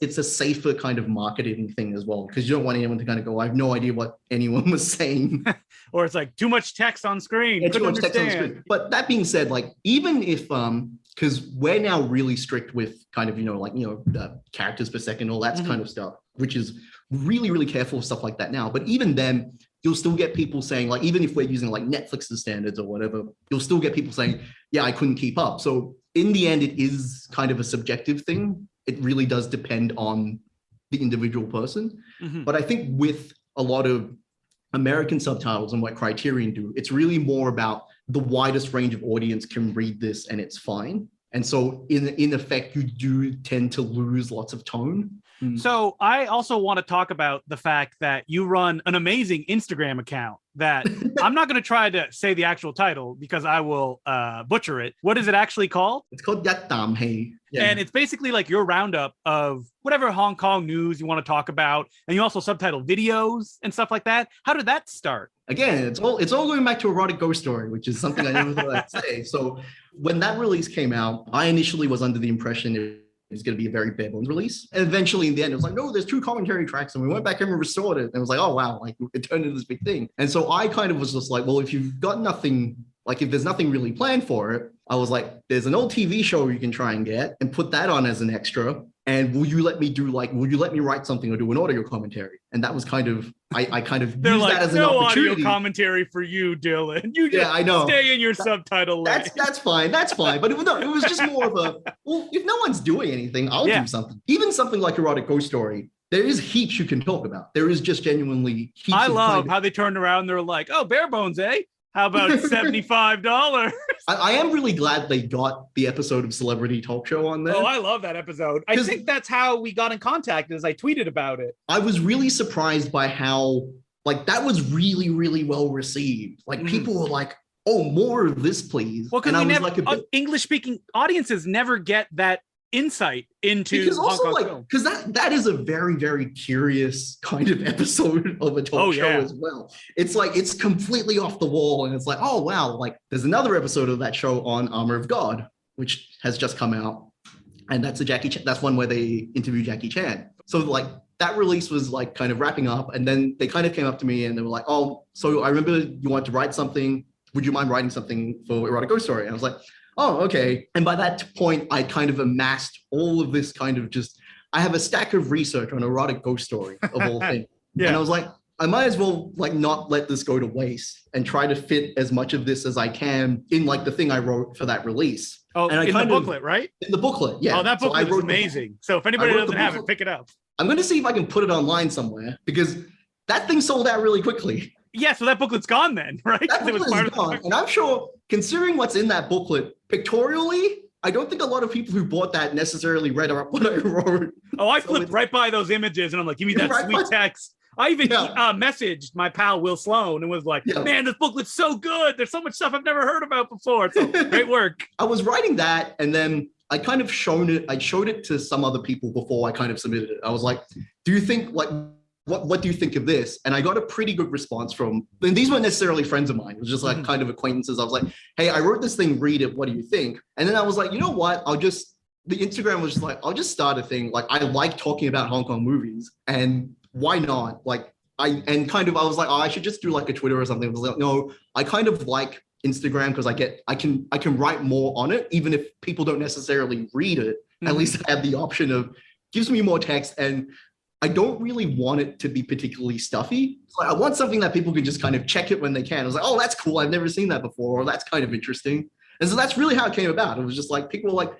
it's a safer kind of marketing thing as well, because you don't want anyone to kind of go, I have no idea what anyone was saying. Or it's like too much text on screen. Yeah, too much text on screen. But that being said, like, even if, because we're now really strict with kind of, the characters per second, all that kind of stuff, which is really, really careful with stuff like that now. But even then, you'll still get people saying, like, even if we're using like Netflix's standards or whatever, you'll still get people saying, yeah, I couldn't keep up. So in the end, it is kind of a subjective thing. It really does depend on the individual person. But I think with a lot of American subtitles and what Criterion do, it's really more about the widest range of audience can read this and it's fine. And so in effect, you do tend to lose lots of tone. So I also want to talk about the fact that you run an amazing Instagram account that I'm not going to try to say the actual title because I will butcher it. What is it actually called? It's called Yat Tam Hey. Yeah. And it's basically like your roundup of whatever Hong Kong news you want to talk about. And you also subtitle videos and stuff like that. How did that start? Again, it's all going back to Erotic Ghost Story, which is something I never thought I'd say. So when that release came out, I initially was under the impression it was going to be a very bare bones release. And eventually in the end, it was like, no, there's 2 commentary tracks. And we went back and restored it. And it was like, oh, wow, like it turned into this big thing. And so I kind of was just like, well, if you've got nothing, like if there's nothing really planned for it, I was like, there's an old TV show you can try and get and put that on as an extra. And will you let me write something or do an audio commentary? And that was kind of, I kind of used like, that as no an opportunity. Audio commentary for you, Dylan. You just I know. Stay in your subtitle lane. That's fine. But it was just more of a, well, if no one's doing anything, I'll do something. Even something like Erotic Ghost Story, there is heaps you can talk about. There is just genuinely heaps. I love how they turned around and they're like, oh, bare bones, eh? How about $75? I am really glad they got the episode of Celebrity Talk Show on there. Oh, I love that episode. I think that's how we got in contact, as I tweeted about it. I was really surprised by how, like, that was really, really well received. Like, people were like, oh, more of this, please. Well, because English-speaking audiences never get that insight into because Hong Kong film. Because that is a very, very curious kind of episode of a talk show as well. It's like, it's completely off the wall, and it's like, oh wow, like there's another episode of that show on Armor of God, which has just come out, and that's that's one where they interview Jackie Chan. So like that release was like kind of wrapping up, and then they kind of came up to me and they were like, oh, so I remember you wanted to write something. Would you mind writing something for Erotic Ghost Story? And I was like, oh, okay. And by that point, I kind of amassed all of this kind of I have a stack of research on Erotic Ghost Story of all things. And I was like, I might as well like not let this go to waste and try to fit as much of this as I can in like the thing I wrote for that release. Oh, and in the booklet, right? In the booklet, yeah. Oh, that booklet is amazing. So if anybody doesn't have it, pick it up. I'm going to see if I can put it online somewhere because that thing sold out really quickly. Yeah, so that booklet's gone then, right? That booklet is gone. And I'm sure, considering what's in that booklet, pictorially, I don't think a lot of people who bought that necessarily read what I wrote. Oh, I flipped right by those images and I'm like, give me that sweet text. I even messaged my pal Will Sloan and was like, man, this booklet's so good. There's so much stuff I've never heard about before. So great work. I was writing that and then I kind of showed it to some other people before I kind of submitted it. I was like, do you think like, what do you think of this? And I got a pretty good response from, and these weren't necessarily friends of mine. It was just like kind of acquaintances. I was like, hey, I wrote this thing, read it. What do you think? And then I was like, you know what? the Instagram was just like, I'll just start a thing. Like, I like talking about Hong Kong movies and why not? Like, I was like, oh, I should just do like a Twitter or something. I was like, no, I kind of like Instagram because I can write more on it, even if people don't necessarily read it. At least I have the option of gives me more text, and I don't really want it to be particularly stuffy. So I want something that people can just kind of check it when they can. I was like, oh, that's cool. I've never seen that before. Or that's kind of interesting. And so that's really how it came about. It was just like, people were like,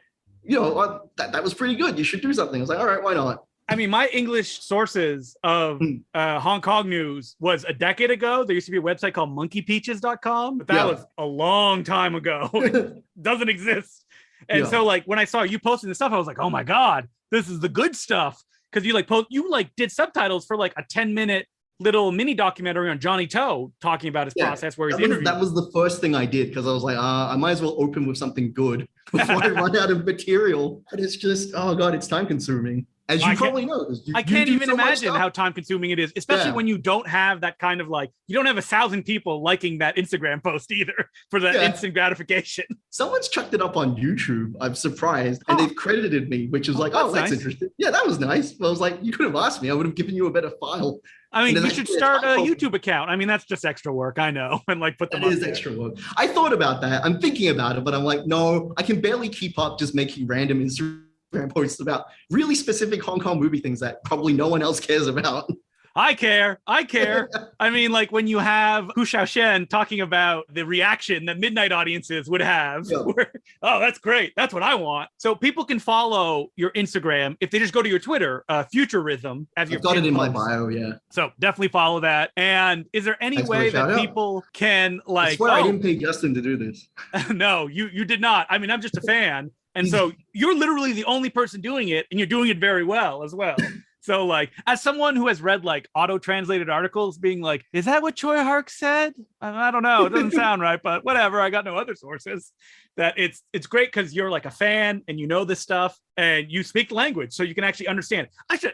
that was pretty good. You should do something. I was like, all right, why not? I mean, my English sources of Hong Kong news was a decade ago. There used to be a website called monkeypeaches.com, but that was a long time ago. It doesn't exist And so like when I saw you posting this stuff, I was like, oh my God, this is the good stuff. Because you did subtitles for like a 10-minute little mini documentary on Johnny Toe talking about his process where he's interviewed. That was the first thing I did because I was like, I might as well open with something good before I run out of material. But it's just, oh God, it's time consuming. As you probably know. I can't even imagine how time consuming it is, especially when you don't have that kind of like, you don't have 1,000 people liking that Instagram post either for that instant gratification. Someone's chucked it up on YouTube. I'm surprised. And they've credited me, which is like, that's nice. Interesting. Yeah, that was nice. But I was like, you could have asked me. I would have given you a better file. I mean, you should start a YouTube account. I mean, that's just extra work, I know. And like put them up. It is extra work. I thought about that. I'm thinking about it, but I'm like, no, I can barely keep up just making random Instagram posts about really specific Hong Kong movie things that probably no one else cares about. I care. I mean, like when you have Hu Xiaoshen talking about the reaction that midnight audiences would have. Yeah. Where, oh, that's great. That's what I want. So people can follow your Instagram if they just go to your Twitter, Futurism. I've got it in my bio, yeah. So definitely follow that. And is there any way that people can like... I swear I didn't pay Justin to do this. No, you did not. I mean, I'm just a fan. And so you're literally the only person doing it, and you're doing it very well as well. So like, as someone who has read like auto-translated articles being like, is that what Choi Hark said? I don't know. It doesn't sound right, but whatever. I got no other sources. That it's great because you're like a fan and you know this stuff and you speak the language so you can actually understand.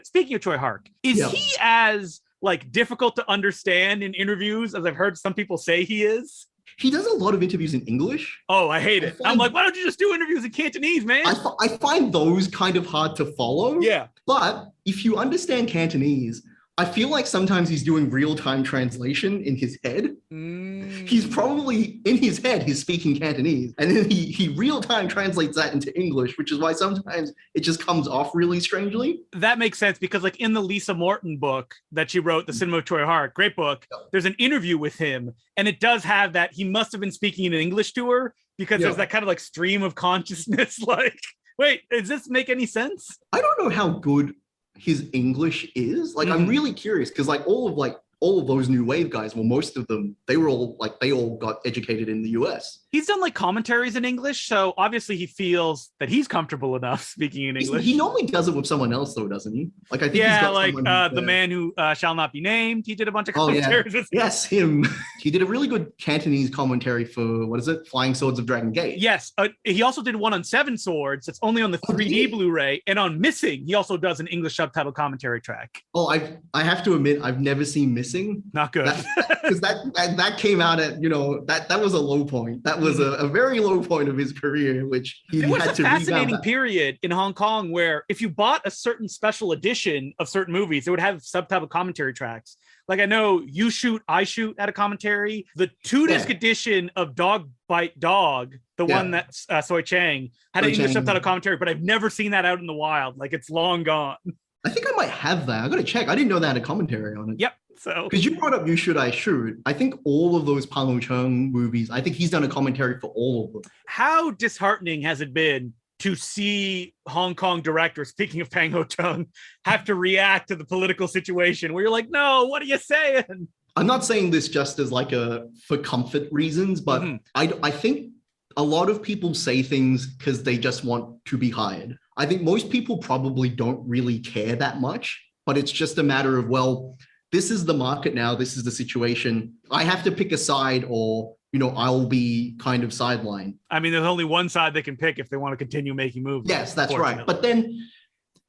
Speaking of Choi Hark, is he as like difficult to understand in interviews as I've heard some people say he is? He does a lot of interviews in English. Oh, I hate it. I'm like, why don't you just do interviews in Cantonese, man? I find those kind of hard to follow. Yeah. But if you understand Cantonese, I feel like sometimes he's doing real-time translation in his head. He's probably, in his head, he's speaking Cantonese. And then he real-time translates that into English, which is why sometimes it just comes off really strangely. That makes sense because like in the Lisa Morton book that she wrote, The Cinema of Choi Hark, great book, there's an interview with him. And it does have that, he must have been speaking in English to her because there's that kind of like stream of consciousness. Like, wait, does this make any sense? I don't know how good his English is. Like, I'm really curious because like all of those new wave guys, well, most of them, they all got educated in the US. He's done like commentaries in English, so obviously he feels that he's comfortable enough speaking in English. He normally does it with someone else though, doesn't he? Like I think he's got like the man who shall not be named. He did a bunch of commentaries. Yes, him. He did a really good Cantonese commentary for what is it? Flying Swords of Dragon Gate. Yes, he also did one on Seven Swords. That's only on the 3D Blu-ray, and on Missing, he also does an English subtitle commentary track. Oh, I have to admit, I've never seen Missing. Not good. Because that came out at, that was a low point. That was a very low point of his career, which he had to rebound. It was a fascinating period in Hong Kong where if you bought a certain special edition of certain movies, it would have subtitle commentary tracks. Like I know You Shoot, I Shoot had a commentary. The 2-disc edition of Dog Bite Dog, the one that's Soy Chang, had an English subtitle commentary, but I've never seen that out in the wild. Like it's long gone. I think I might have that. I got to check. I didn't know that had a commentary on it. Yep. So because you brought up You Should, I Should, I think all of those Pang Ho-chung movies, I think he's done a commentary for all of them. How disheartening has it been to see Hong Kong directors, speaking of Pang Ho-chung, have to react to the political situation where you're like, no, what are you saying? I'm not saying this just as like for comfort reasons, but I think a lot of people say things because they just want to be hired. I think most people probably don't really care that much, but it's just a matter of, well, this is the market now. This is the situation. I have to pick a side or, I'll be kind of sidelined. I mean, there's only one side they can pick if they want to continue making movies. Yes, that's right. But then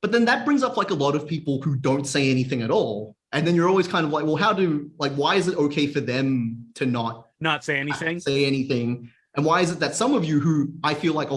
that brings up like a lot of people who don't say anything at all. And then you're always kind of like, well, why is it okay for them to not say anything? And why is it that some of you who I feel like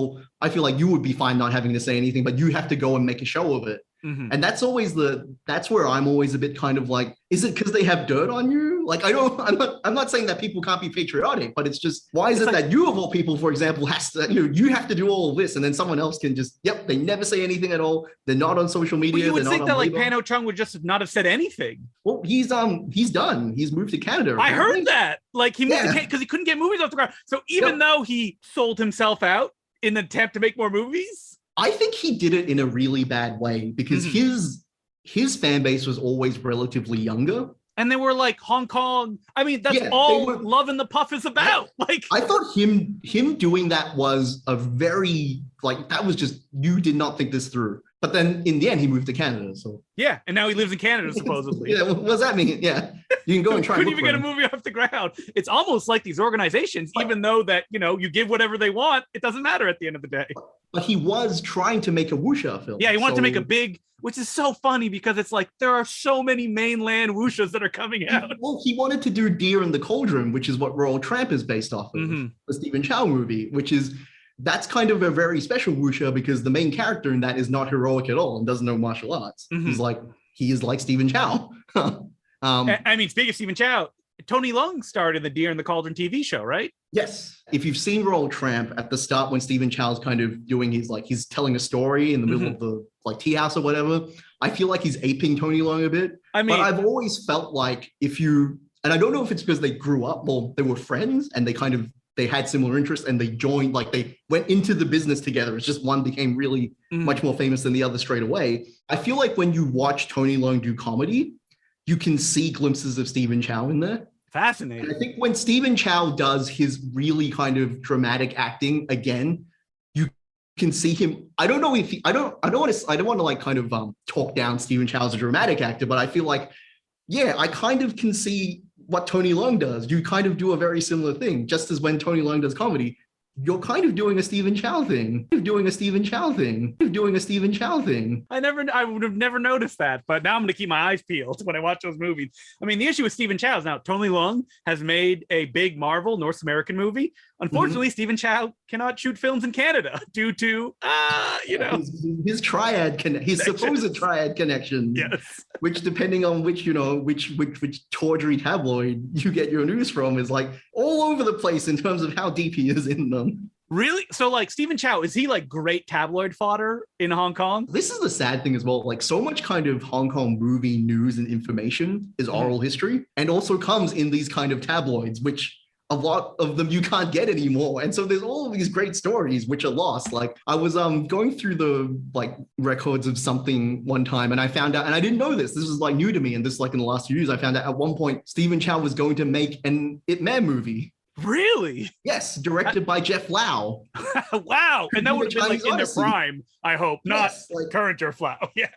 you would be fine not having to say anything, but you have to go and make a show of it? And that's where I'm always a bit kind of like, is it because they have dirt on you? Like, I'm not saying that people can't be patriotic, but it's just, why is it that you of all people, for example, you have to do all of this and then someone else can just, they never say anything at all. They're not on social media. Well, you would think that like Pang Ho-chung would just not have said anything. Well, he's done. He's moved to Canada. I heard that. Like he moved to Canada because he couldn't get movies off the ground. So even though he sold himself out in an attempt to make more movies, I think he did it in a really bad way because his fan base was always relatively younger. And they were like Hong Kong. I mean, that's Yeah, all Love and the Puff is about. I thought him doing that was a very, like, that was just, you did not think this through. But then in the end, he moved to Canada. So yeah, and now he lives in Canada supposedly. Yeah, what does that mean? Yeah, you can go and try. Couldn't even get a movie off the ground. It's almost like these organizations, even though that you give whatever they want, it doesn't matter at the end of the day. But he was trying to make a wuxia film. Yeah, he wanted to make a big, which is so funny because it's like there are so many mainland wuxias that are coming out. Well, he wanted to do Deer in the Cauldron, which is what Royal Tramp is based off of, the Stephen Chow movie, which is. That's kind of a very special wuxia because the main character in that is not heroic at all and doesn't know martial arts. He is like Stephen Chow. I mean, speaking of Stephen Chow, Tony Leung starred in the Deer in the Cauldron TV show, right? Yes. If you've seen Royal Tramp at the start when Stephen Chow's kind of doing he's telling a story in the middle of the tea house or whatever, I feel like he's aping Tony Leung a bit. I mean, but I've always felt like and I don't know if it's because they grew up, well, they were friends and they had similar interests and they joined, like they went into the business together. It's just one became really much more famous than the other straight away. I feel like when you watch Tony Leung do comedy, you can see glimpses of Stephen Chow in there. Fascinating. And I think when Stephen Chow does his really kind of dramatic acting again, you can see him. I don't know if I don't want to like kind of talk down Stephen Chow as a dramatic actor, but I feel like, yeah, I kind of can see what Tony Leung does. You kind of do a very similar thing, just as when Tony Leung does comedy, you're kind of doing a Stephen Chow thing. You're doing a Stephen Chow thing. You're doing a Stephen Chow thing. I would have never noticed that, but now I'm going to keep my eyes peeled when I watch those movies. I mean, the issue with Stephen Chow is now Tony Leung has made a big Marvel North American movie. Unfortunately, Stephen Chow cannot shoot films in Canada due to, his triad his supposed triad connection. Yes. Which, depending on which tawdry tabloid you get your news from, is like all over the place in terms of how deep he is in them. Really? So like Stephen Chow, is he like great tabloid fodder in Hong Kong? This is the sad thing as well. Like so much kind of Hong Kong movie news and information is oral history and also comes in these kind of tabloids, which a lot of them you can't get anymore. And so there's all of these great stories which are lost. Like I was going through the like records of something one time and I found out, and I didn't know this was like new to me, and this like in the last few years, I found out at one point Stephen Chow was going to make an Ip Man movie. Really? Yes, directed by Jeff Lau. Wow. And that would have been like in their prime, I hope, not like current Jeff Lau. Yeah.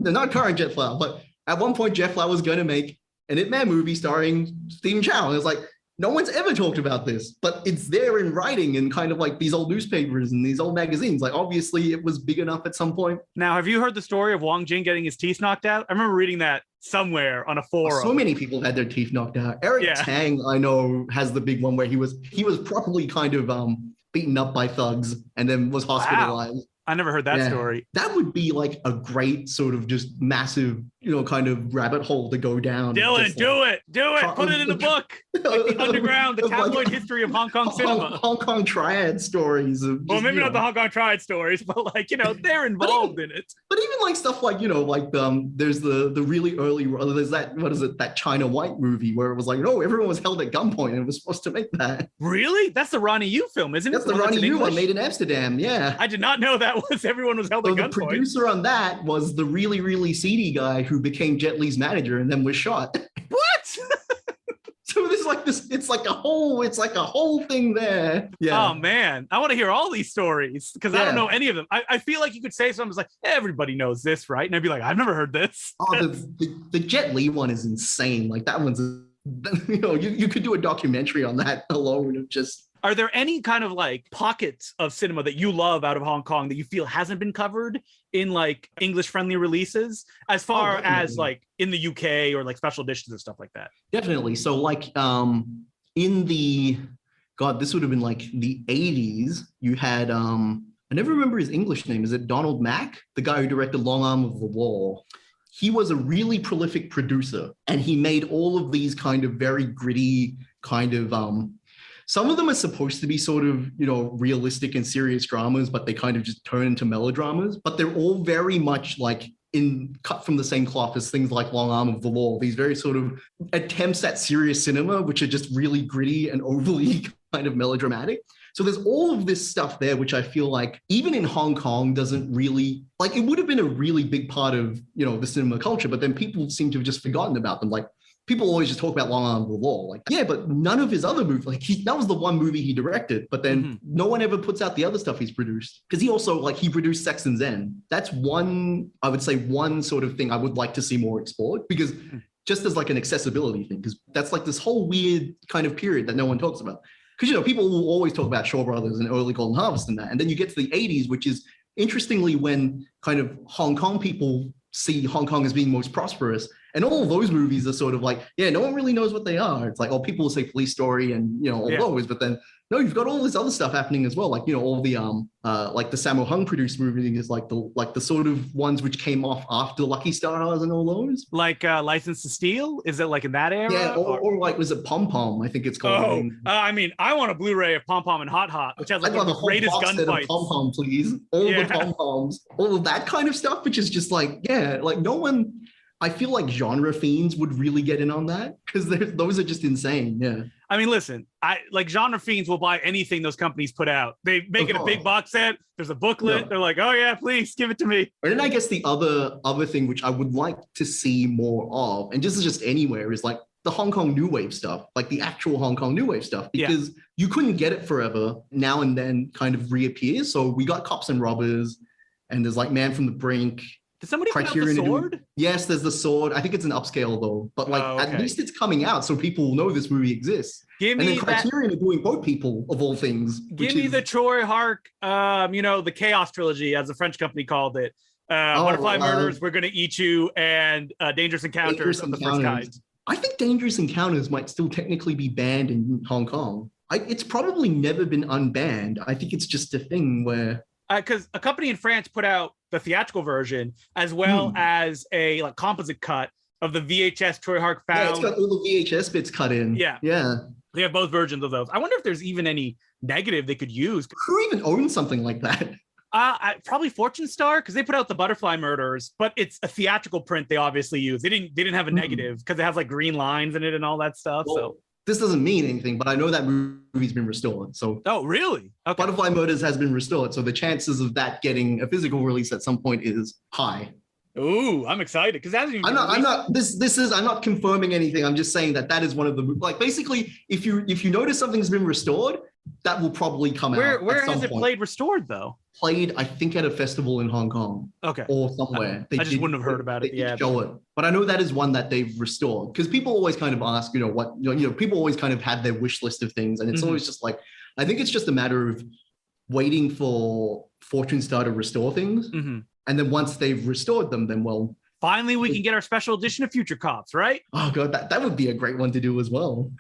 No, not current Jeff Lau, but at one point Jeff Lau was going to make an Ip Man movie starring Stephen Chow. And it's like, no one's ever talked about this, but it's there in writing in kind of like these old newspapers and these old magazines. Like obviously it was big enough at some point. Now, have you heard the story of Wong Jing getting his teeth knocked out? I remember reading that somewhere on a forum. So many people had their teeth knocked out. Eric Tang, I know, has the big one where he was properly kind of beaten up by thugs and then was hospitalized. Wow. I never heard that story. That would be like a great sort of just massive, kind of rabbit hole to go down. Dylan, do it. Put it in a book. Like the underground, the tabloid history of Hong Kong cinema. Hong Kong triad stories. Well, maybe not the Hong Kong triad stories, but like, they're involved in it. But even like stuff like, there's the really early, there's that China White movie where it was like, everyone was held at gunpoint and it was supposed to make that. Really? That's the Ronnie Yu film, isn't it? That's the Ronnie Yu one made in Amsterdam, yeah. I did not know that everyone was held at gunpoint. The producer on that was the really, really seedy guy who became Jet Li's manager and then was shot. What? So there's like this, it's like a whole thing there. Yeah. Oh man, I want to hear all these stories because I don't know any of them. I feel like you could say something like, everybody knows this, right? And I'd be like, I've never heard this. Oh, the Jet Li one is insane. Like that one's, you could do a documentary on that alone of just. Are there any kind of like pockets of cinema that you love out of Hong Kong that you feel hasn't been covered in like English friendly releases as far as like in the UK or like special editions and stuff like that? Definitely. So like in the, this would have been like the 80s, you had, I never remember his English name. Is it Donald Mack? The guy who directed Long Arm of the Law. He was a really prolific producer and he made all of these kind of very gritty kind of, some of them are supposed to be sort of, realistic and serious dramas, but they kind of just turn into melodramas. But they're all very much like cut from the same cloth as things like Long Arm of the Law. These very sort of attempts at serious cinema, which are just really gritty and overly kind of melodramatic. So there's all of this stuff there, which I feel like even in Hong Kong doesn't really, like it would have been a really big part of, the cinema culture, but then people seem to have just forgotten about them. Like people always just talk about Long Arm of the Law. Like, yeah, but none of his other movies, like that was the one movie he directed, but then no one ever puts out the other stuff he's produced. Because he also, like, he produced Sex and Zen. That's one, I would say, one sort of thing I would like to see more explored, because just as like an accessibility thing, because that's like this whole weird kind of period that no one talks about. Because, you know, people will always talk about Shaw Brothers and early Golden Harvest and that. And then you get to the 80s, which is interestingly when kind of Hong Kong people see Hong Kong as being most prosperous. And all of those movies are sort of like, yeah, no one really knows what they are. It's like, oh, people will say Police Story and, you know, all those, but then no, you've got all this other stuff happening as well. Like, you know, all the like the Sammo Hung produced movie is like the sort of ones which came off after Lucky Stars and all those. Like License to Steal? Is it like in that era? Yeah, or like, was it Pom Pom? I think it's called. I mean, I want a Blu-ray of Pom Pom and Hot Hot, which has like one of the greatest gunfights. Pom Pom, please. All the Pom Poms, all of that kind of stuff, which is just like, yeah, like no one. I feel like genre fiends would really get in on that, because those are just insane. Yeah. I mean, listen, I like genre fiends will buy anything those companies put out. They make it a big box set. There's a booklet. Yeah. They're like, oh yeah, please give it to me. And then I guess the other thing which I would like to see more of, and just anywhere, is like the Hong Kong New Wave stuff, like the actual Hong Kong New Wave stuff, because you couldn't get it forever. Now and then kind of reappears. So we got Cops and Robbers, and there's like Man from the Brink. Did somebody put out the Sword? Yes, there's the Sword. I think it's an upscale though, but like at least it's coming out, so people know this movie exists. Give me and then Criterion are doing Boat People of all things. Give me the Troy Hark, you know, the Chaos Trilogy, as the French company called it. Butterfly Murders, We're Gonna Eat You, and Dangerous Encounters of the First Kind. I think Dangerous Encounters might still technically be banned in Hong Kong. It's probably never been unbanned. I think it's just a thing where because a company in France put out the theatrical version as well as a like composite cut of the VHS Troy Hark found. Yeah, it's got all the VHS bits cut in. Yeah. They have both versions of those. I wonder if there's even any negative they could use. Who even owns something like that? Probably Fortune Star, because they put out the Butterfly Murders, but it's a theatrical print they obviously use. They didn't have a negative because it has like green lines in it and all that stuff. Well, so this doesn't mean anything, but I know that movie's been restored. So really? Okay. Butterfly Murders has been restored, so the chances of that getting a physical release at some point is high. Ooh, I'm excited because I'm not confirming anything. I'm just saying that is one of the, like, basically if you notice something's been restored, that will probably come out. Where has it played restored though? Played, I think, at a festival in Hong Kong. Okay. Or somewhere. I just wouldn't have heard about it. Yeah. Show it. But I know that is one that they've restored, because people always kind of ask, people always kind of had their wish list of things, and it's always just like, I think it's just a matter of waiting for Fortune Star to restore things. And then once they've restored them, then finally we can get our special edition of Future Cops, right? Oh god, that would be a great one to do as well.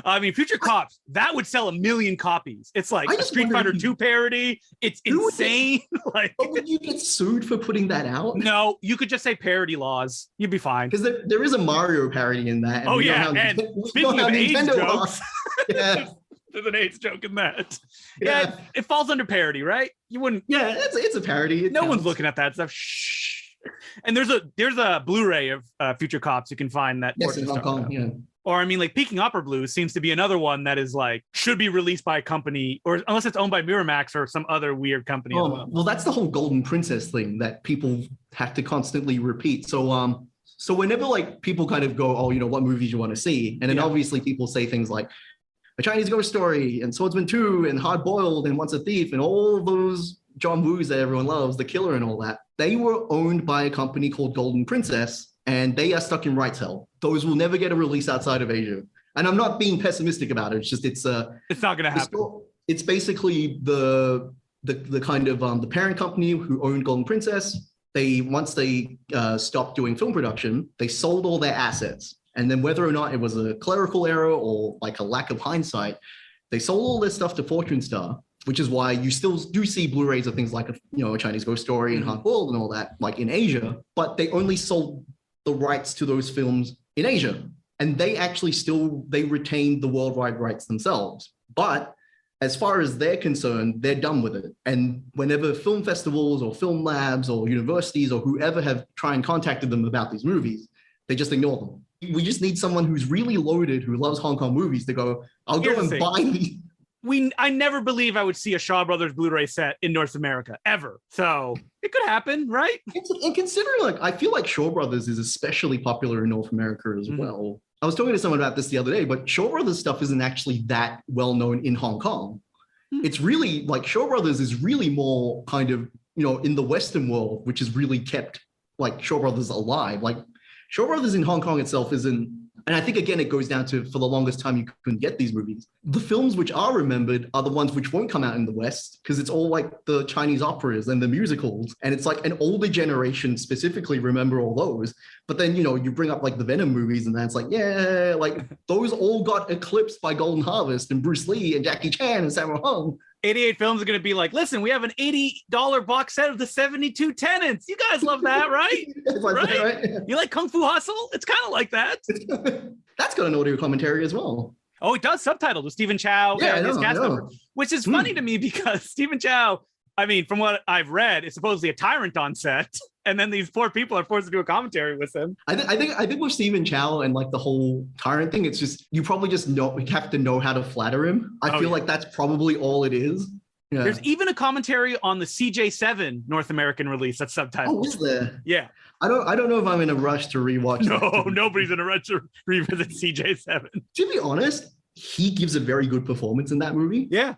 I mean, Future Cops, that would sell 1 million copies. It's like a Street Fighter 2 parody. It's insane. But would you get sued for putting that out? No, you could just say parody laws. You'd be fine. Because there is a Mario parody in that. Oh yeah, and speaking of AIDS jokes, there's an AIDS joke in that. Yeah, it falls under parody, right? You wouldn't. Yeah, it's a parody. No one's looking at that stuff. Shh. And there's a Blu-ray of Future Cops you can find that. Yes, in Hong Kong, yeah. Or I mean, like Peking Opera Blues seems to be another one that is like should be released by a company, or unless it's owned by Miramax or some other weird company. Well, that's the whole Golden Princess thing that people have to constantly repeat. So whenever like people kind of go, oh, what movies you want to see, and then obviously people say things like A Chinese Ghost Story and Swordsman 2 and Hard Boiled and Once a Thief and all those John Woos that everyone loves, The Killer and all that. They were owned by a company called Golden Princess, and they are stuck in rights hell. Those will never get a release outside of Asia. And I'm not being pessimistic about it. It's just it's not going to happen. It's basically the kind of the parent company who owned Golden Princess. Once they stopped doing film production, they sold all their assets. And then whether or not it was a clerical error or like a lack of hindsight, they sold all this stuff to Fortune Star, which is why you still do see Blu-rays of things like A Chinese Ghost Story and Hard Boiled and all that, like in Asia, but they only sold the rights to those films in Asia. And they actually they retained the worldwide rights themselves. But as far as they're concerned, they're done with it. And whenever film festivals or film labs or universities or whoever have tried and contacted them about these movies, they just ignore them. We just need someone who's really loaded, who loves Hong Kong movies, to go, I'll go and buy these. I never believe I would see a Shaw Brothers Blu-ray set in North America ever. So it could happen, right? And considering, like, I feel like Shaw Brothers is especially popular in North America as well. I was talking to someone about this the other day, but Shaw Brothers stuff isn't actually that well known in Hong Kong. It's really like Shaw Brothers is really more kind of, in the Western world, which has really kept like Shaw Brothers alive. Like Shaw Brothers in Hong Kong itself isn't, and I think again, it goes down to, for the longest time, you couldn't get these movies. The films which are remembered are the ones which won't come out in the West, because it's all like the Chinese operas and the musicals. And it's like an older generation specifically remember all those. But then, you bring up like the Venom movies and then it's like, yeah, like those all got eclipsed by Golden Harvest and Bruce Lee and Jackie Chan and Sammo Hung. 88 Films are going to be like, listen, we have an $80 box set of the 72 Tenants. You guys love that, right? Right? You like Kung Fu Hustle? It's kind of like that. That's got an audio commentary as well. Oh, it does, subtitled with Stephen Chow. Yeah, his cast member, which is funny to me because Stephen Chow, I mean, from what I've read, is supposedly a tyrant on set. And then these poor people are forced to do a commentary with him. I think with Stephen Chow and like the whole tyrant thing, it's just, you probably just have to know how to flatter him. I feel like that's probably all it is. Yeah. There's even a commentary on the CJ7 North American release that's subtitled. Oh, is there? Yeah. I don't know if I'm in a rush to rewatch. No, nobody's in a rush to revisit CJ7. To be honest, he gives a very good performance in that movie. Yeah.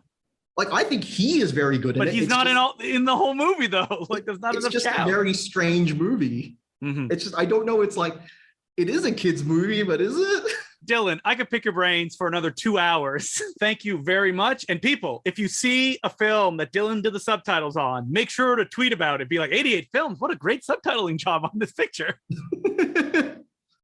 Like, I think he is very good in it. But he's not in the whole movie, though. Like, there's not enough It's just Chow. a very strange movie. Mm-hmm. It's just, I don't know. It's like, it is a kid's movie, but is it? Dylan, I could pick your brains for another 2 hours. Thank you very much. And people, if you see a film that Dylan did the subtitles on, make sure to tweet about it. Be like, 88 Films, what a great subtitling job on this picture.